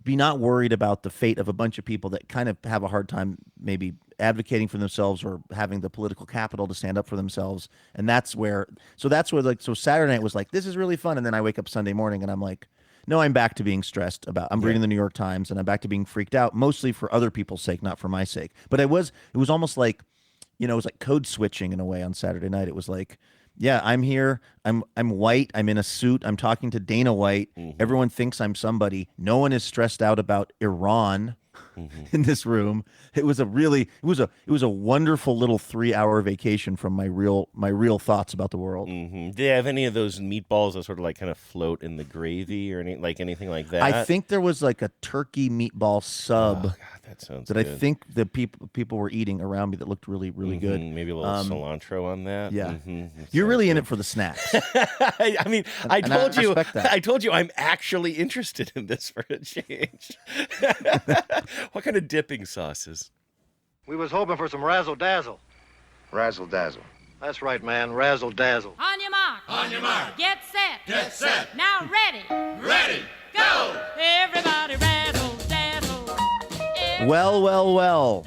be not worried about the fate of a bunch of people that kind of have a hard time maybe advocating for themselves or having the political capital to stand up for themselves. And so Saturday night was like, this is really fun. And then I wake up Sunday morning and I'm like, no, I'm back to being stressed about. I'm reading the New York Times and I'm back to being freaked out, mostly for other people's sake, not for my sake. But it was almost like, it was like code switching in a way on Saturday night. It was like, yeah, I'm here. I'm white. I'm in a suit. I'm talking to Dana White. Everyone thinks I'm somebody. No one is stressed out about Iran in this room. It was a wonderful little 3-hour vacation from my real thoughts about the world. Do they have any of those meatballs that sort of like kind of float in the gravy or anything like that? I think there was like a turkey meatball sub. Oh, God, that sounds that good. I think the people were eating around me that looked really, really good. Maybe a little cilantro on that. Yeah. You're really in it for the snacks. I mean, I respect that. I told you I'm actually interested in this for a change. What kind of dipping sauces? We was hoping for some razzle-dazzle. Razzle-dazzle. That's right, man, razzle-dazzle. On your mark. On your mark. Get set. Get set. Now ready. Ready. Go. Everybody razzle-dazzle. Well.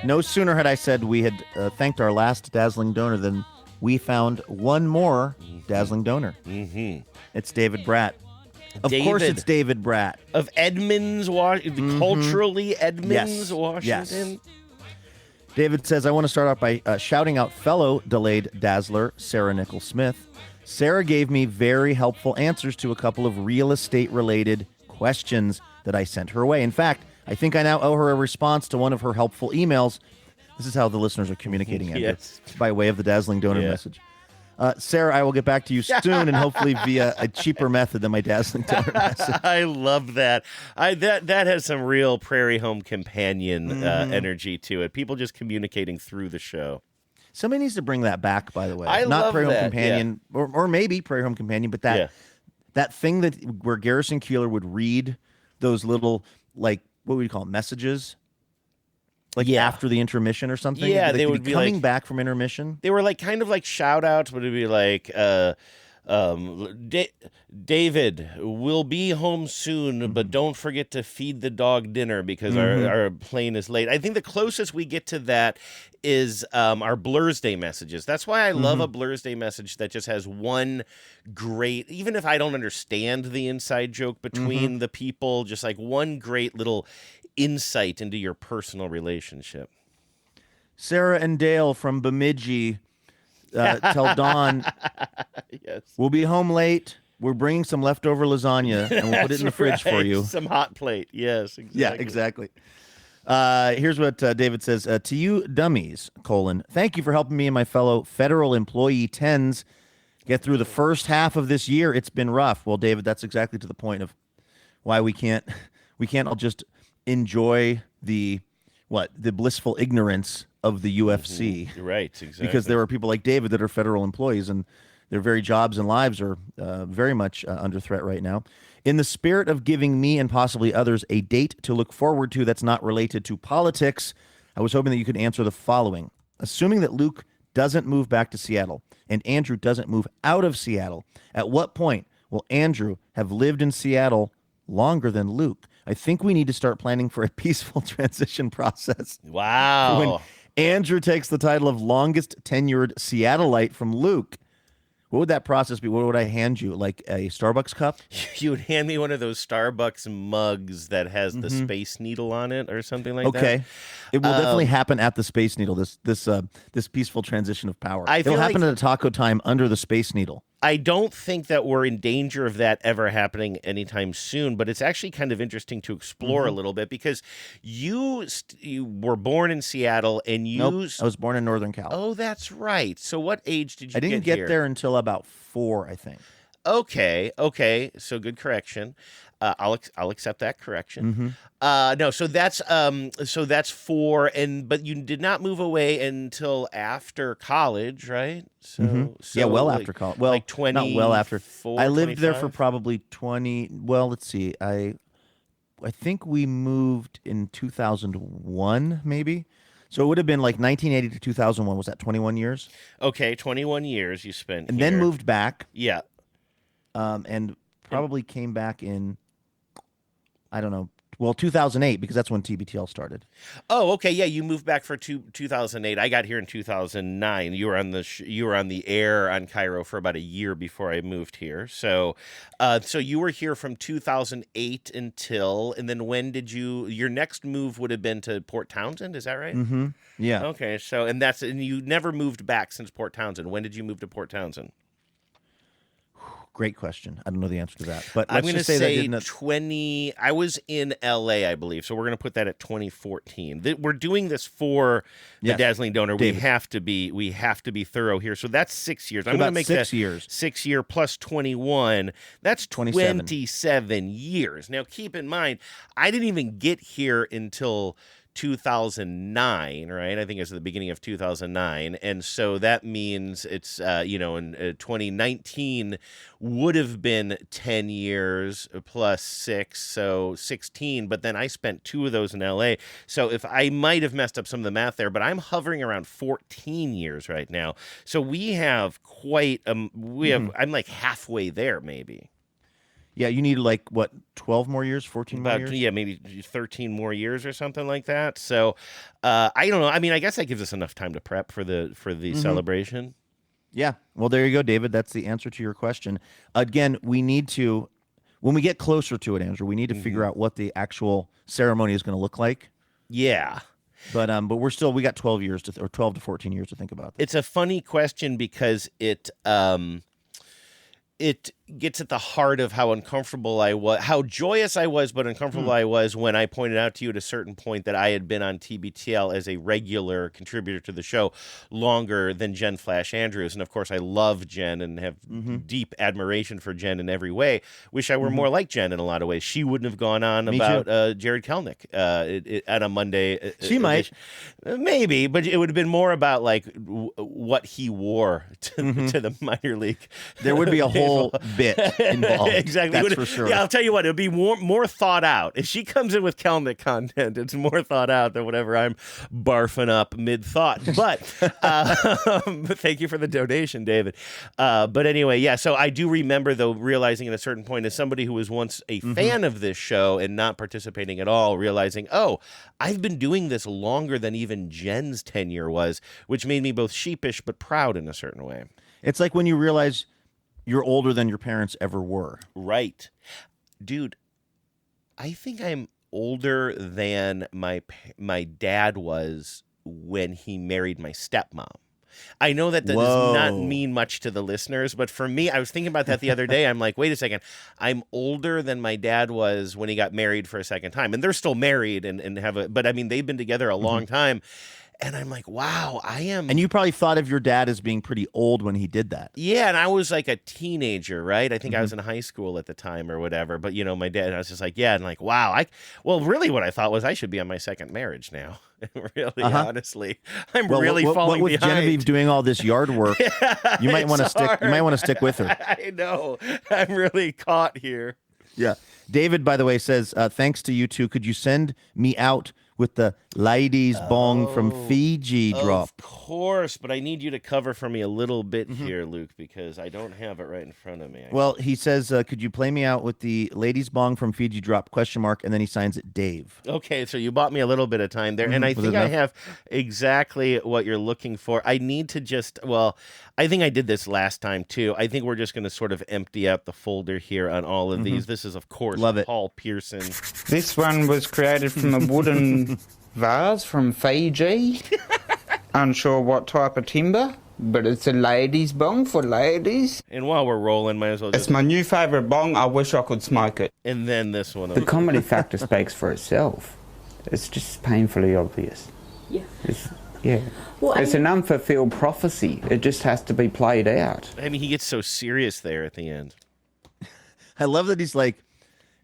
No sooner had I said we had thanked our last dazzling donor than we found one more dazzling donor. It's David Bratt. Of course it's David Bratt. Of Edmonds, culturally Edmonds, Washington. Yes. David says, I want to start off by shouting out fellow delayed dazzler, Sarah Nichols Smith. Sarah gave me very helpful answers to a couple of real estate-related questions that I sent her away. In fact, I think I now owe her a response to one of her helpful emails. This is how the listeners are communicating, Andrew, Yes. by way of the dazzling donor message. Sarah, I will get back to you soon and hopefully via a cheaper method than my dazzling donor message. I love that. That has some real Prairie Home Companion energy to it. People just communicating through the show. Somebody needs to bring that back, by the way. I Not love Prairie Home that, Companion, or maybe Prairie Home Companion, but that thing where Garrison Keillor would read those little, like, what would you call it, messages? Like after the intermission or something? Yeah, they would be coming like, back from intermission. They were like kind of like shout outs, but it'd be like David, we'll be home soon, but don't forget to feed the dog dinner because our plane is late. I think the closest we get to that is our Blur's Day messages. That's why I love a Blur's Day message that just has one great, even if I don't understand the inside joke between the people, just like one great little insight into your personal relationship. Sarah and Dale from Bemidji tell Dawn, we'll be home late. We're bringing some leftover lasagna, and we'll put it in the fridge for you. Some hot plate. Yes, exactly. Yeah, exactly. Here's what David says. To you dummies, : thank you for helping me and my fellow federal employee 10s get through the first half of this year. It's been rough. Well, David, that's exactly to the point of why we can't all just enjoy the blissful ignorance of the UFC. Right, exactly. Because there are people like David that are federal employees, and their very jobs and lives are very much under threat right now. In the spirit of giving me and possibly others a date to look forward to that's not related to politics, I was hoping that you could answer the following. Assuming that Luke doesn't move back to Seattle and Andrew doesn't move out of Seattle, at what point will Andrew have lived in Seattle longer than Luke? I think we need to start planning for a peaceful transition process. Wow. When Andrew takes the title of longest tenured Seattleite from Luke, what would that process be? What would I hand you? Like a Starbucks cup? You would hand me one of those Starbucks mugs that has the Space Needle on it or something like that. Okay. It will definitely happen at the Space Needle, this peaceful transition of power. It'll happen at a taco time under the Space Needle. I don't think that we're in danger of that ever happening anytime soon, but it's actually kind of interesting to explore a little bit because you were born in Seattle and you... Nope, I was born in Northern Cal. Oh, that's right. So what age did you I didn't get here? there until about 4, I think. Okay. So good correction. I'll accept that correction. No, so that's 4, but you did not move away until after college, right? So yeah, well like, after college. Well, like 20, not well after. I lived there for 25? probably 20. Well, let's see. I think we moved in 2001, maybe. So it would have been like 1980 to 2001. Was that 21 years? Okay, 21 years you spent and here. then moved back. Yeah. And probably came back in, I don't know, well, 2008, because that's when TBTL started. Oh, okay, yeah, you moved back for 2008. I got here in 2009. You were on the air on Cairo for about a year before I moved here. So you were here from 2008 until, and then when did your next move would have been to Port Townsend? Is that right? Mm-hmm. Yeah. Okay, so and you never moved back since Port Townsend. When did you move to Port Townsend? Great question. I don't know the answer to that, but I'm going to say that 20. I was in LA, I believe, so we're going to put that at 2014. We're doing this for the Dazzling Donor. David. We have to be thorough here. So that's 6 years. So I'm going to about make 6 that years. 6 year plus 21. That's 27 years. Now keep in mind, I didn't even get here until 2009, right? I think it's the beginning of 2009. And so that means it's, in 2019 would have been 10 years plus 6, so 16. But then I spent 2 of those in LA. So if I might have messed up some of the math there, but I'm hovering around 14 years right now. So we have quite, I'm like halfway there maybe. Yeah, you need like, 12 more years, 14 more years? Yeah, maybe 13 more years or something like that. So I don't know. I mean, I guess that gives us enough time to prep for the celebration. Yeah. Well, there you go, David. That's the answer to your question. Again, we need to, when we get closer to it, Andrew, we need to figure out what the actual ceremony is going to look like. Yeah. But we got 12 years or 12 to 14 years to think about this. It's a funny question because it gets at the heart of how uncomfortable I was, how joyous I was, but uncomfortable I was when I pointed out to you at a certain point that I had been on TBTL as a regular contributor to the show longer than Jen Flash Andrews. And of course, I love Jen and have deep admiration for Jen in every way. Wish I were more like Jen in a lot of ways. She wouldn't have gone on about Jared Kelnick on a Monday. She might. Maybe, but it would have been more about like what he wore to the minor league. There would be a whole bit involved. Exactly. That's for sure. Yeah, I'll tell you what, it'll be more thought out. If she comes in with Kelnick content, it's more thought out than whatever I'm barfing up mid-thought. But thank you for the donation, David. But anyway, yeah, so I do remember, though, realizing at a certain point, as somebody who was once a fan of this show and not participating at all, realizing, oh, I've been doing this longer than even Jen's tenure was, which made me both sheepish but proud in a certain way. It's like when you realize you're older than your parents ever were. Right. Dude, I think I'm older than my dad was when he married my stepmom. I know that does not mean much to the listeners, but for me, I was thinking about that the other day. I'm like, wait a second. I'm older than my dad was when he got married for a second time. And they're still married and have but I mean, they've been together a long time. And I'm like, wow, I am. And you probably thought of your dad as being pretty old when he did that. Yeah, and I was like a teenager, right? I think I was in high school at the time or whatever. But, you know, my dad, I was just like, yeah, and like, wow. Really what I thought was I should be on my second marriage now. Really, honestly. I'm really falling what with behind. Genevieve doing all this yard work, you might want to stick. You might want to stick with her. I know. I'm really caught here. Yeah. David, by the way, says, thanks to you two, could you send me out with the ladies bong from Fiji drop? Of course, but I need you to cover for me a little bit here, Luke, because I don't have it right in front of me. Well, he says, could you play me out with the ladies bong from Fiji drop, ? And then he signs it Dave. Okay, so you bought me a little bit of time there, and I think I have exactly what you're looking for. I need to I think I did this last time, too. I think we're just going to sort of empty out the folder here on all of these. This is, of course, Paul Pearson. This one was created from a wooden vase from Fiji. Unsure what type of timber, but it's a ladies' bong for ladies. And while we're rolling, might as well It's my new favourite bong. I wish I could smoke it. And then this one. The comedy factor speaks for itself. It's just painfully obvious. Yeah. Well, it's an unfulfilled prophecy. It just has to be played out. I mean, he gets so serious there at the end. I love that he's like,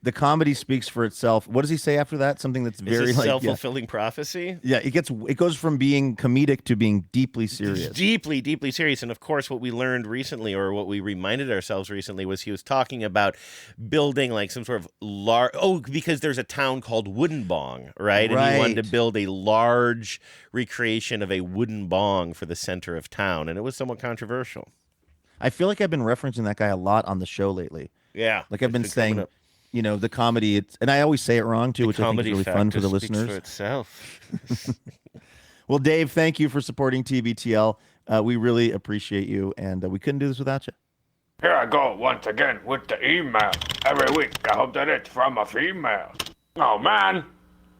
the comedy speaks for itself. What does he say after that? Something that's very like self-fulfilling prophecy. Yeah, it goes from being comedic to being deeply serious. Deeply, deeply serious. And of course, what we learned recently, or what we reminded ourselves recently, was he was talking about building like some sort of large. Oh, because there's a town called Wooden Bong, right? And he wanted to build a large recreation of a wooden bong for the center of town, and it was somewhat controversial. I feel like I've been referencing that guy a lot on the show lately. Yeah, like I've been saying. You know, the comedy, and I always say it wrong, too, which I think is really fun for the listeners. For itself. Well, Dave, thank you for supporting TBTL. We really appreciate you, and we couldn't do this without you. Here I go once again with the email. Every week, I hope that it's from a female. Oh, man,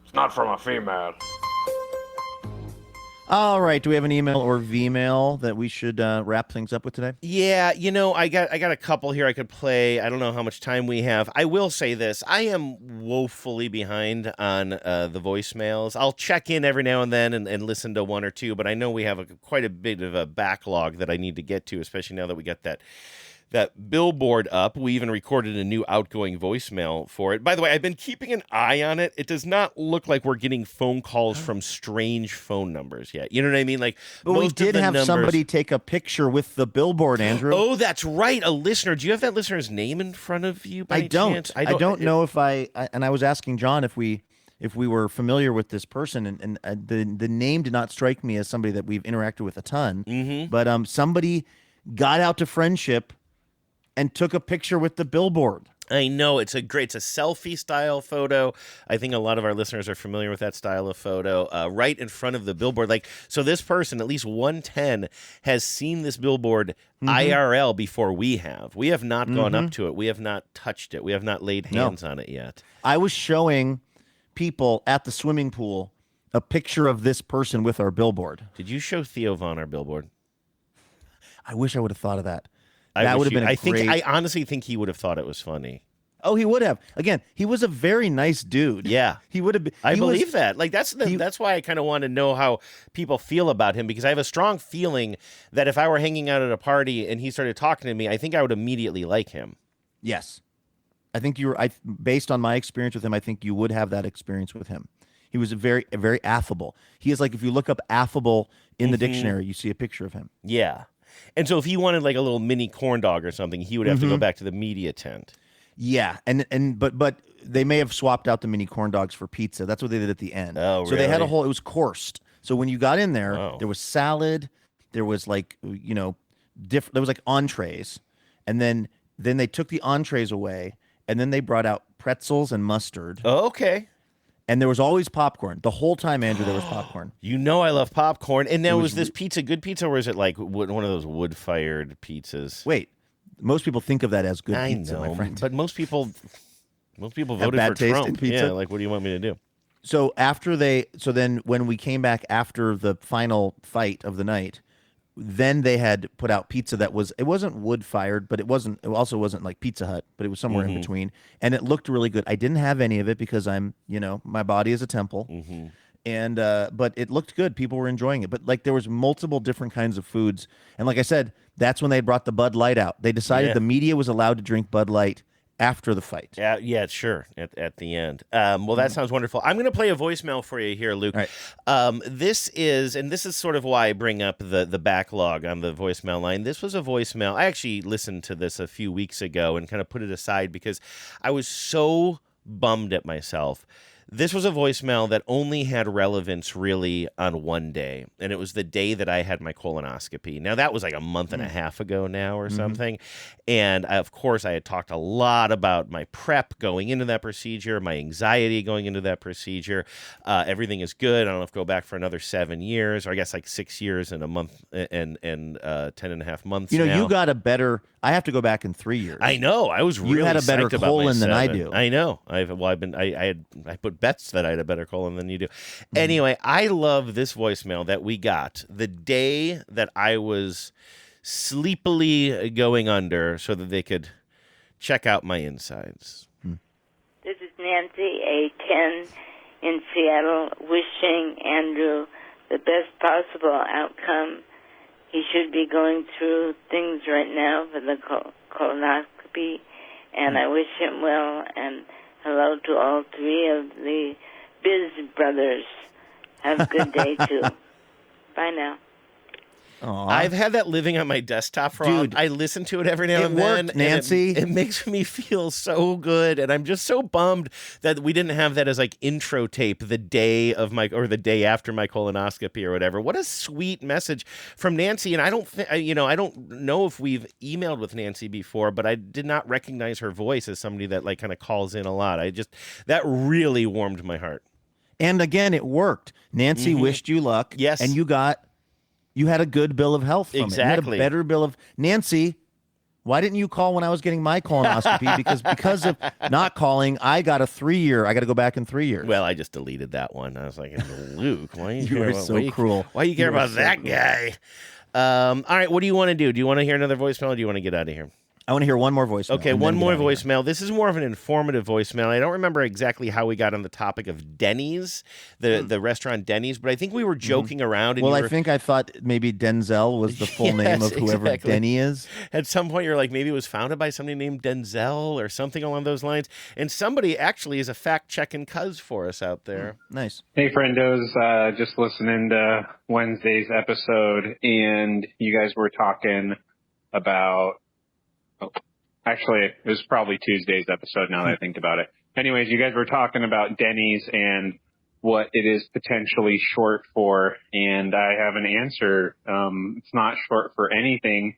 it's not from a female. All right. Do we have an email or Vmail that we should wrap things up with today? Yeah, you know, I got a couple here I could play. I don't know how much time we have. I will say this. I am woefully behind on the voicemails. I'll check in every now and then and listen to one or two, but I know we have quite a bit of a backlog that I need to get to, especially now that we got that billboard up. We even recorded a new outgoing voicemail for it. By the way, I've been keeping an eye on it. It does not look like we're getting phone calls from strange phone numbers yet. You know what I mean? Like, but we did have somebody take a picture with the billboard, Andrew. Oh, that's right. A listener. Do you have that listener's name in front of you by any chance? I don't know if and I was asking John if we were familiar with this person, and the name did not strike me as somebody that we've interacted with a ton. But somebody got out to Friendship and took a picture with the billboard. I know. It's a selfie style photo. I think a lot of our listeners are familiar with that style of photo. Right in front of the billboard. So this person, at least 110, has seen this billboard IRL before we have. We have not gone up to it. We have not touched it. We have not laid hands on it yet. I was showing people at the swimming pool a picture of this person with our billboard. Did you show Theo Von our billboard? I wish I would have thought of that. That would have been I honestly think he would have thought it was funny. Oh, he would have. Again, he was a very nice dude. Yeah. He would have been. I believe that. Like that's why I kind of want to know how people feel about him, because I have a strong feeling that if I were hanging out at a party and he started talking to me, I think I would immediately like him. Yes. I think based on my experience with him, I think you would have that experience with him. He was very affable. He is like, if you look up affable in the dictionary, you see a picture of him. Yeah. And so if he wanted like a little mini corn dog or something, he would have to go back to the media tent. Yeah, but they may have swapped out the mini corn dogs for pizza. That's what they did at the end. Oh, so they had it was coursed. So when you got in there, there was salad, there was like, there was like entrees, and then they took the entrees away, and then they brought out pretzels and mustard. Oh, okay. And there was always popcorn. The whole time, Andrew, there was popcorn. You know I love popcorn. And now, was this pizza good pizza, or is it like one of those wood-fired pizzas? Wait, most people think of that as good pizza, know, my friend. But most people voted bad for taste Trump. in pizza? Yeah, like what do you want me to do? So then when we came back after the final fight of the night, then they had put out pizza that it wasn't wood fired, but it also wasn't like Pizza Hut, but it was somewhere in between, and it looked really good. I didn't have any of it because my body is a temple. And but it looked good. People were enjoying it. But like there was multiple different kinds of foods. And like I said, that's when they brought the Bud Light out. They decided the media was allowed to drink Bud Light after the fight. Yeah, sure. At the end. Well, that sounds wonderful. I'm going to play a voicemail for you here, Luke. All right. This is sort of why I bring up the backlog on the voicemail line. This was a voicemail. I actually listened to this a few weeks ago and kind of put it aside because I was so bummed at myself. This was a voicemail that only had relevance really on one day, and it was the day that I had my colonoscopy. Now, that was like a month and a half ago now or something, and of course, I had talked a lot about my prep going into that procedure, my anxiety going into that procedure. Everything is good. I don't have to go back for another 7 years, or I guess like 6 years and a month and 10 and a half months now. You got a better... I have to go back in 3 years. I know. I was really You had a better psyched about colon my than I 7. do. I know. I put bets that I had a better colon than you do. Anyway, I love this voicemail that we got the day that I was sleepily going under so that they could check out my insides. This is Nancy, a 10 in Seattle, wishing Andrew the best possible outcome. He should be going through things right now for the colonoscopy, and I wish him well, and hello to all three of the Biz brothers. Have a good day, too. Bye now. Aww. I've had that living on my desktop for Dude, I listen to it every now and then. Worked, Nancy. And it makes me feel so good, and I'm just so bummed that we didn't have that as like intro tape the day after my colonoscopy or whatever. What a sweet message from Nancy. And I don't know if we've emailed with Nancy before, but I did not recognize her voice as somebody that like kind of calls in a lot. That really warmed my heart. And again, it worked. Nancy wished you luck. Yes. And you had a good bill of health from it. You had a better bill of... Nancy, why didn't you call when I was getting my colonoscopy? because of not calling, I got a 3-year. I got to go back in 3 years. Well, I just deleted that one. I was like, Luke, why you are so cruel. Why you care about that guy? All right, what do you want to do? Do you want to hear another voicemail or do you want to get out of here? I want to hear one more voicemail. Okay, one more voicemail. This is more of an informative voicemail. I don't remember exactly how we got on the topic of Denny's, the restaurant Denny's, but I think we were joking around. And I thought maybe Denzel was the full name of whoever Denny is. At some point, you're like, maybe it was founded by somebody named Denzel or something along those lines. And somebody actually is a fact-checking cuz for us out there. Nice. Hey, friendos. Just listening to Wednesday's episode, and you guys were talking about... Actually, it was probably Tuesday's episode now that I think about it. Anyways, you guys were talking about Denny's and what it is potentially short for, and I have an answer. It's not short for anything,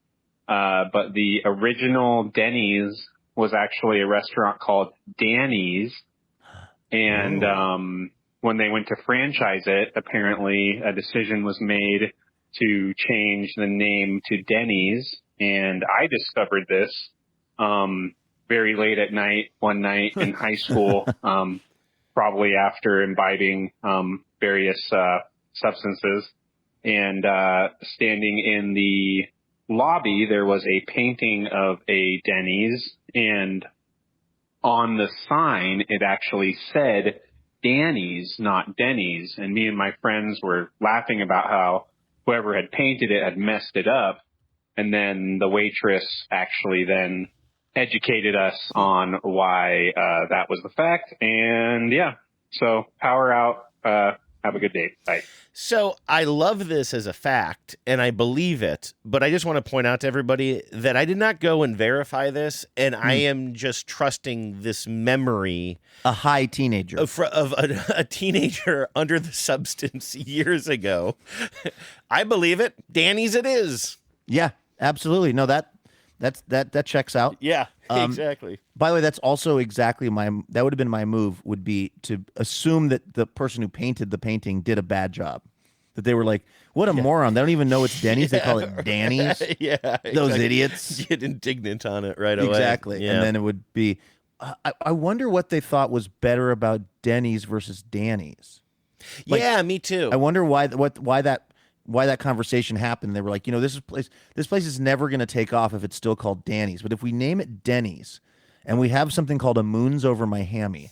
but the original Denny's was actually a restaurant called Danny's, and when they went to franchise it, apparently a decision was made to change the name to Denny's. And I discovered this very late at night, one night in high school, probably after imbibing various substances. And standing in the lobby, there was a painting of a Denny's. And on the sign, it actually said Danny's, not Denny's. And me and my friends were laughing about how whoever had painted it had messed it up. And then the waitress actually then educated us on why that was the fact. And yeah, so power out. Have a good day. Bye. So I love this as a fact, and I believe it, but I just want to point out to everybody that I did not go and verify this, and I am just trusting this memory. A high teenager. Of a teenager under the substance years ago. I believe it. Danny's it is. Yeah, absolutely. No, that checks out. Yeah, exactly. By the way, that's also exactly that would have been my move, would be to assume that the person who painted the painting did a bad job. That they were like, what a moron. They don't even know it's Denny's. They call it Danny's. Yeah. Exactly. Those idiots. Get indignant on it right away. Exactly. Yeah. And then it would be, I wonder what they thought was better about Denny's versus Danny's. Yeah, me too. I wonder why that why that conversation happened. They were like, this place is never going to take off if it's still called Danny's. But if we name it Denny's and we have something called a Moons Over My Hammy,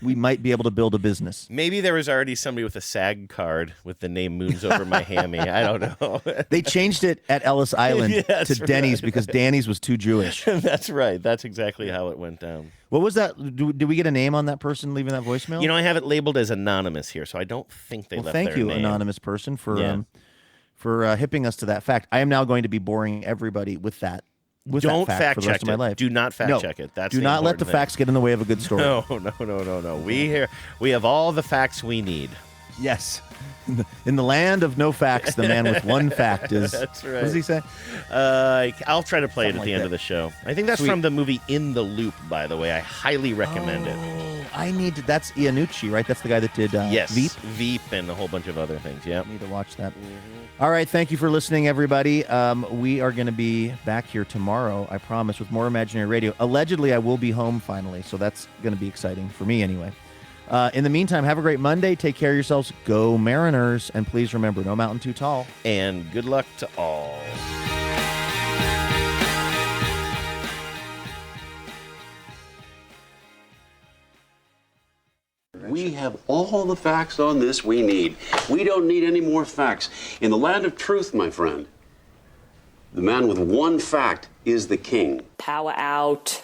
we might be able to build a business. Maybe there was already somebody with a SAG card with the name Moons Over My Hammy. I don't know. They changed it at Ellis Island to Denny's because Danny's was too Jewish. That's right. That's exactly how it went down. What was that? Did we get a name on that person leaving that voicemail? I have it labeled as anonymous here, so I don't think they left thank their you, name. anonymous person, for hipping us to that fact. I am now going to be boring everybody with that. Don't that fact for the check rest of my it. life. Do not fact No. check it. That's Do the not let the important facts get in the way of a good story. No. We have all the facts we need. Yes. In the land of no facts, the man with one fact is. That's right. What does he say? I'll try to play it at Something the like end that. of the show. I think that's Sweet. from the movie In the Loop, by the way. I highly recommend it. I need to. That's Iannucci, right? That's the guy that did Yes. Veep, and a whole bunch of other things. Yeah. Need to watch that. All right, thank you for listening, everybody. We are going to be back here tomorrow, I promise, with more Imaginary Radio. Allegedly, I will be home finally, so that's going to be exciting for me anyway. In the meantime, have a great Monday. Take care of yourselves. Go Mariners. And please remember, no mountain too tall. And good luck to all. We have all the facts on this we need. We don't need any more facts. In the land of truth, my friend, the man with one fact is the king. Power out.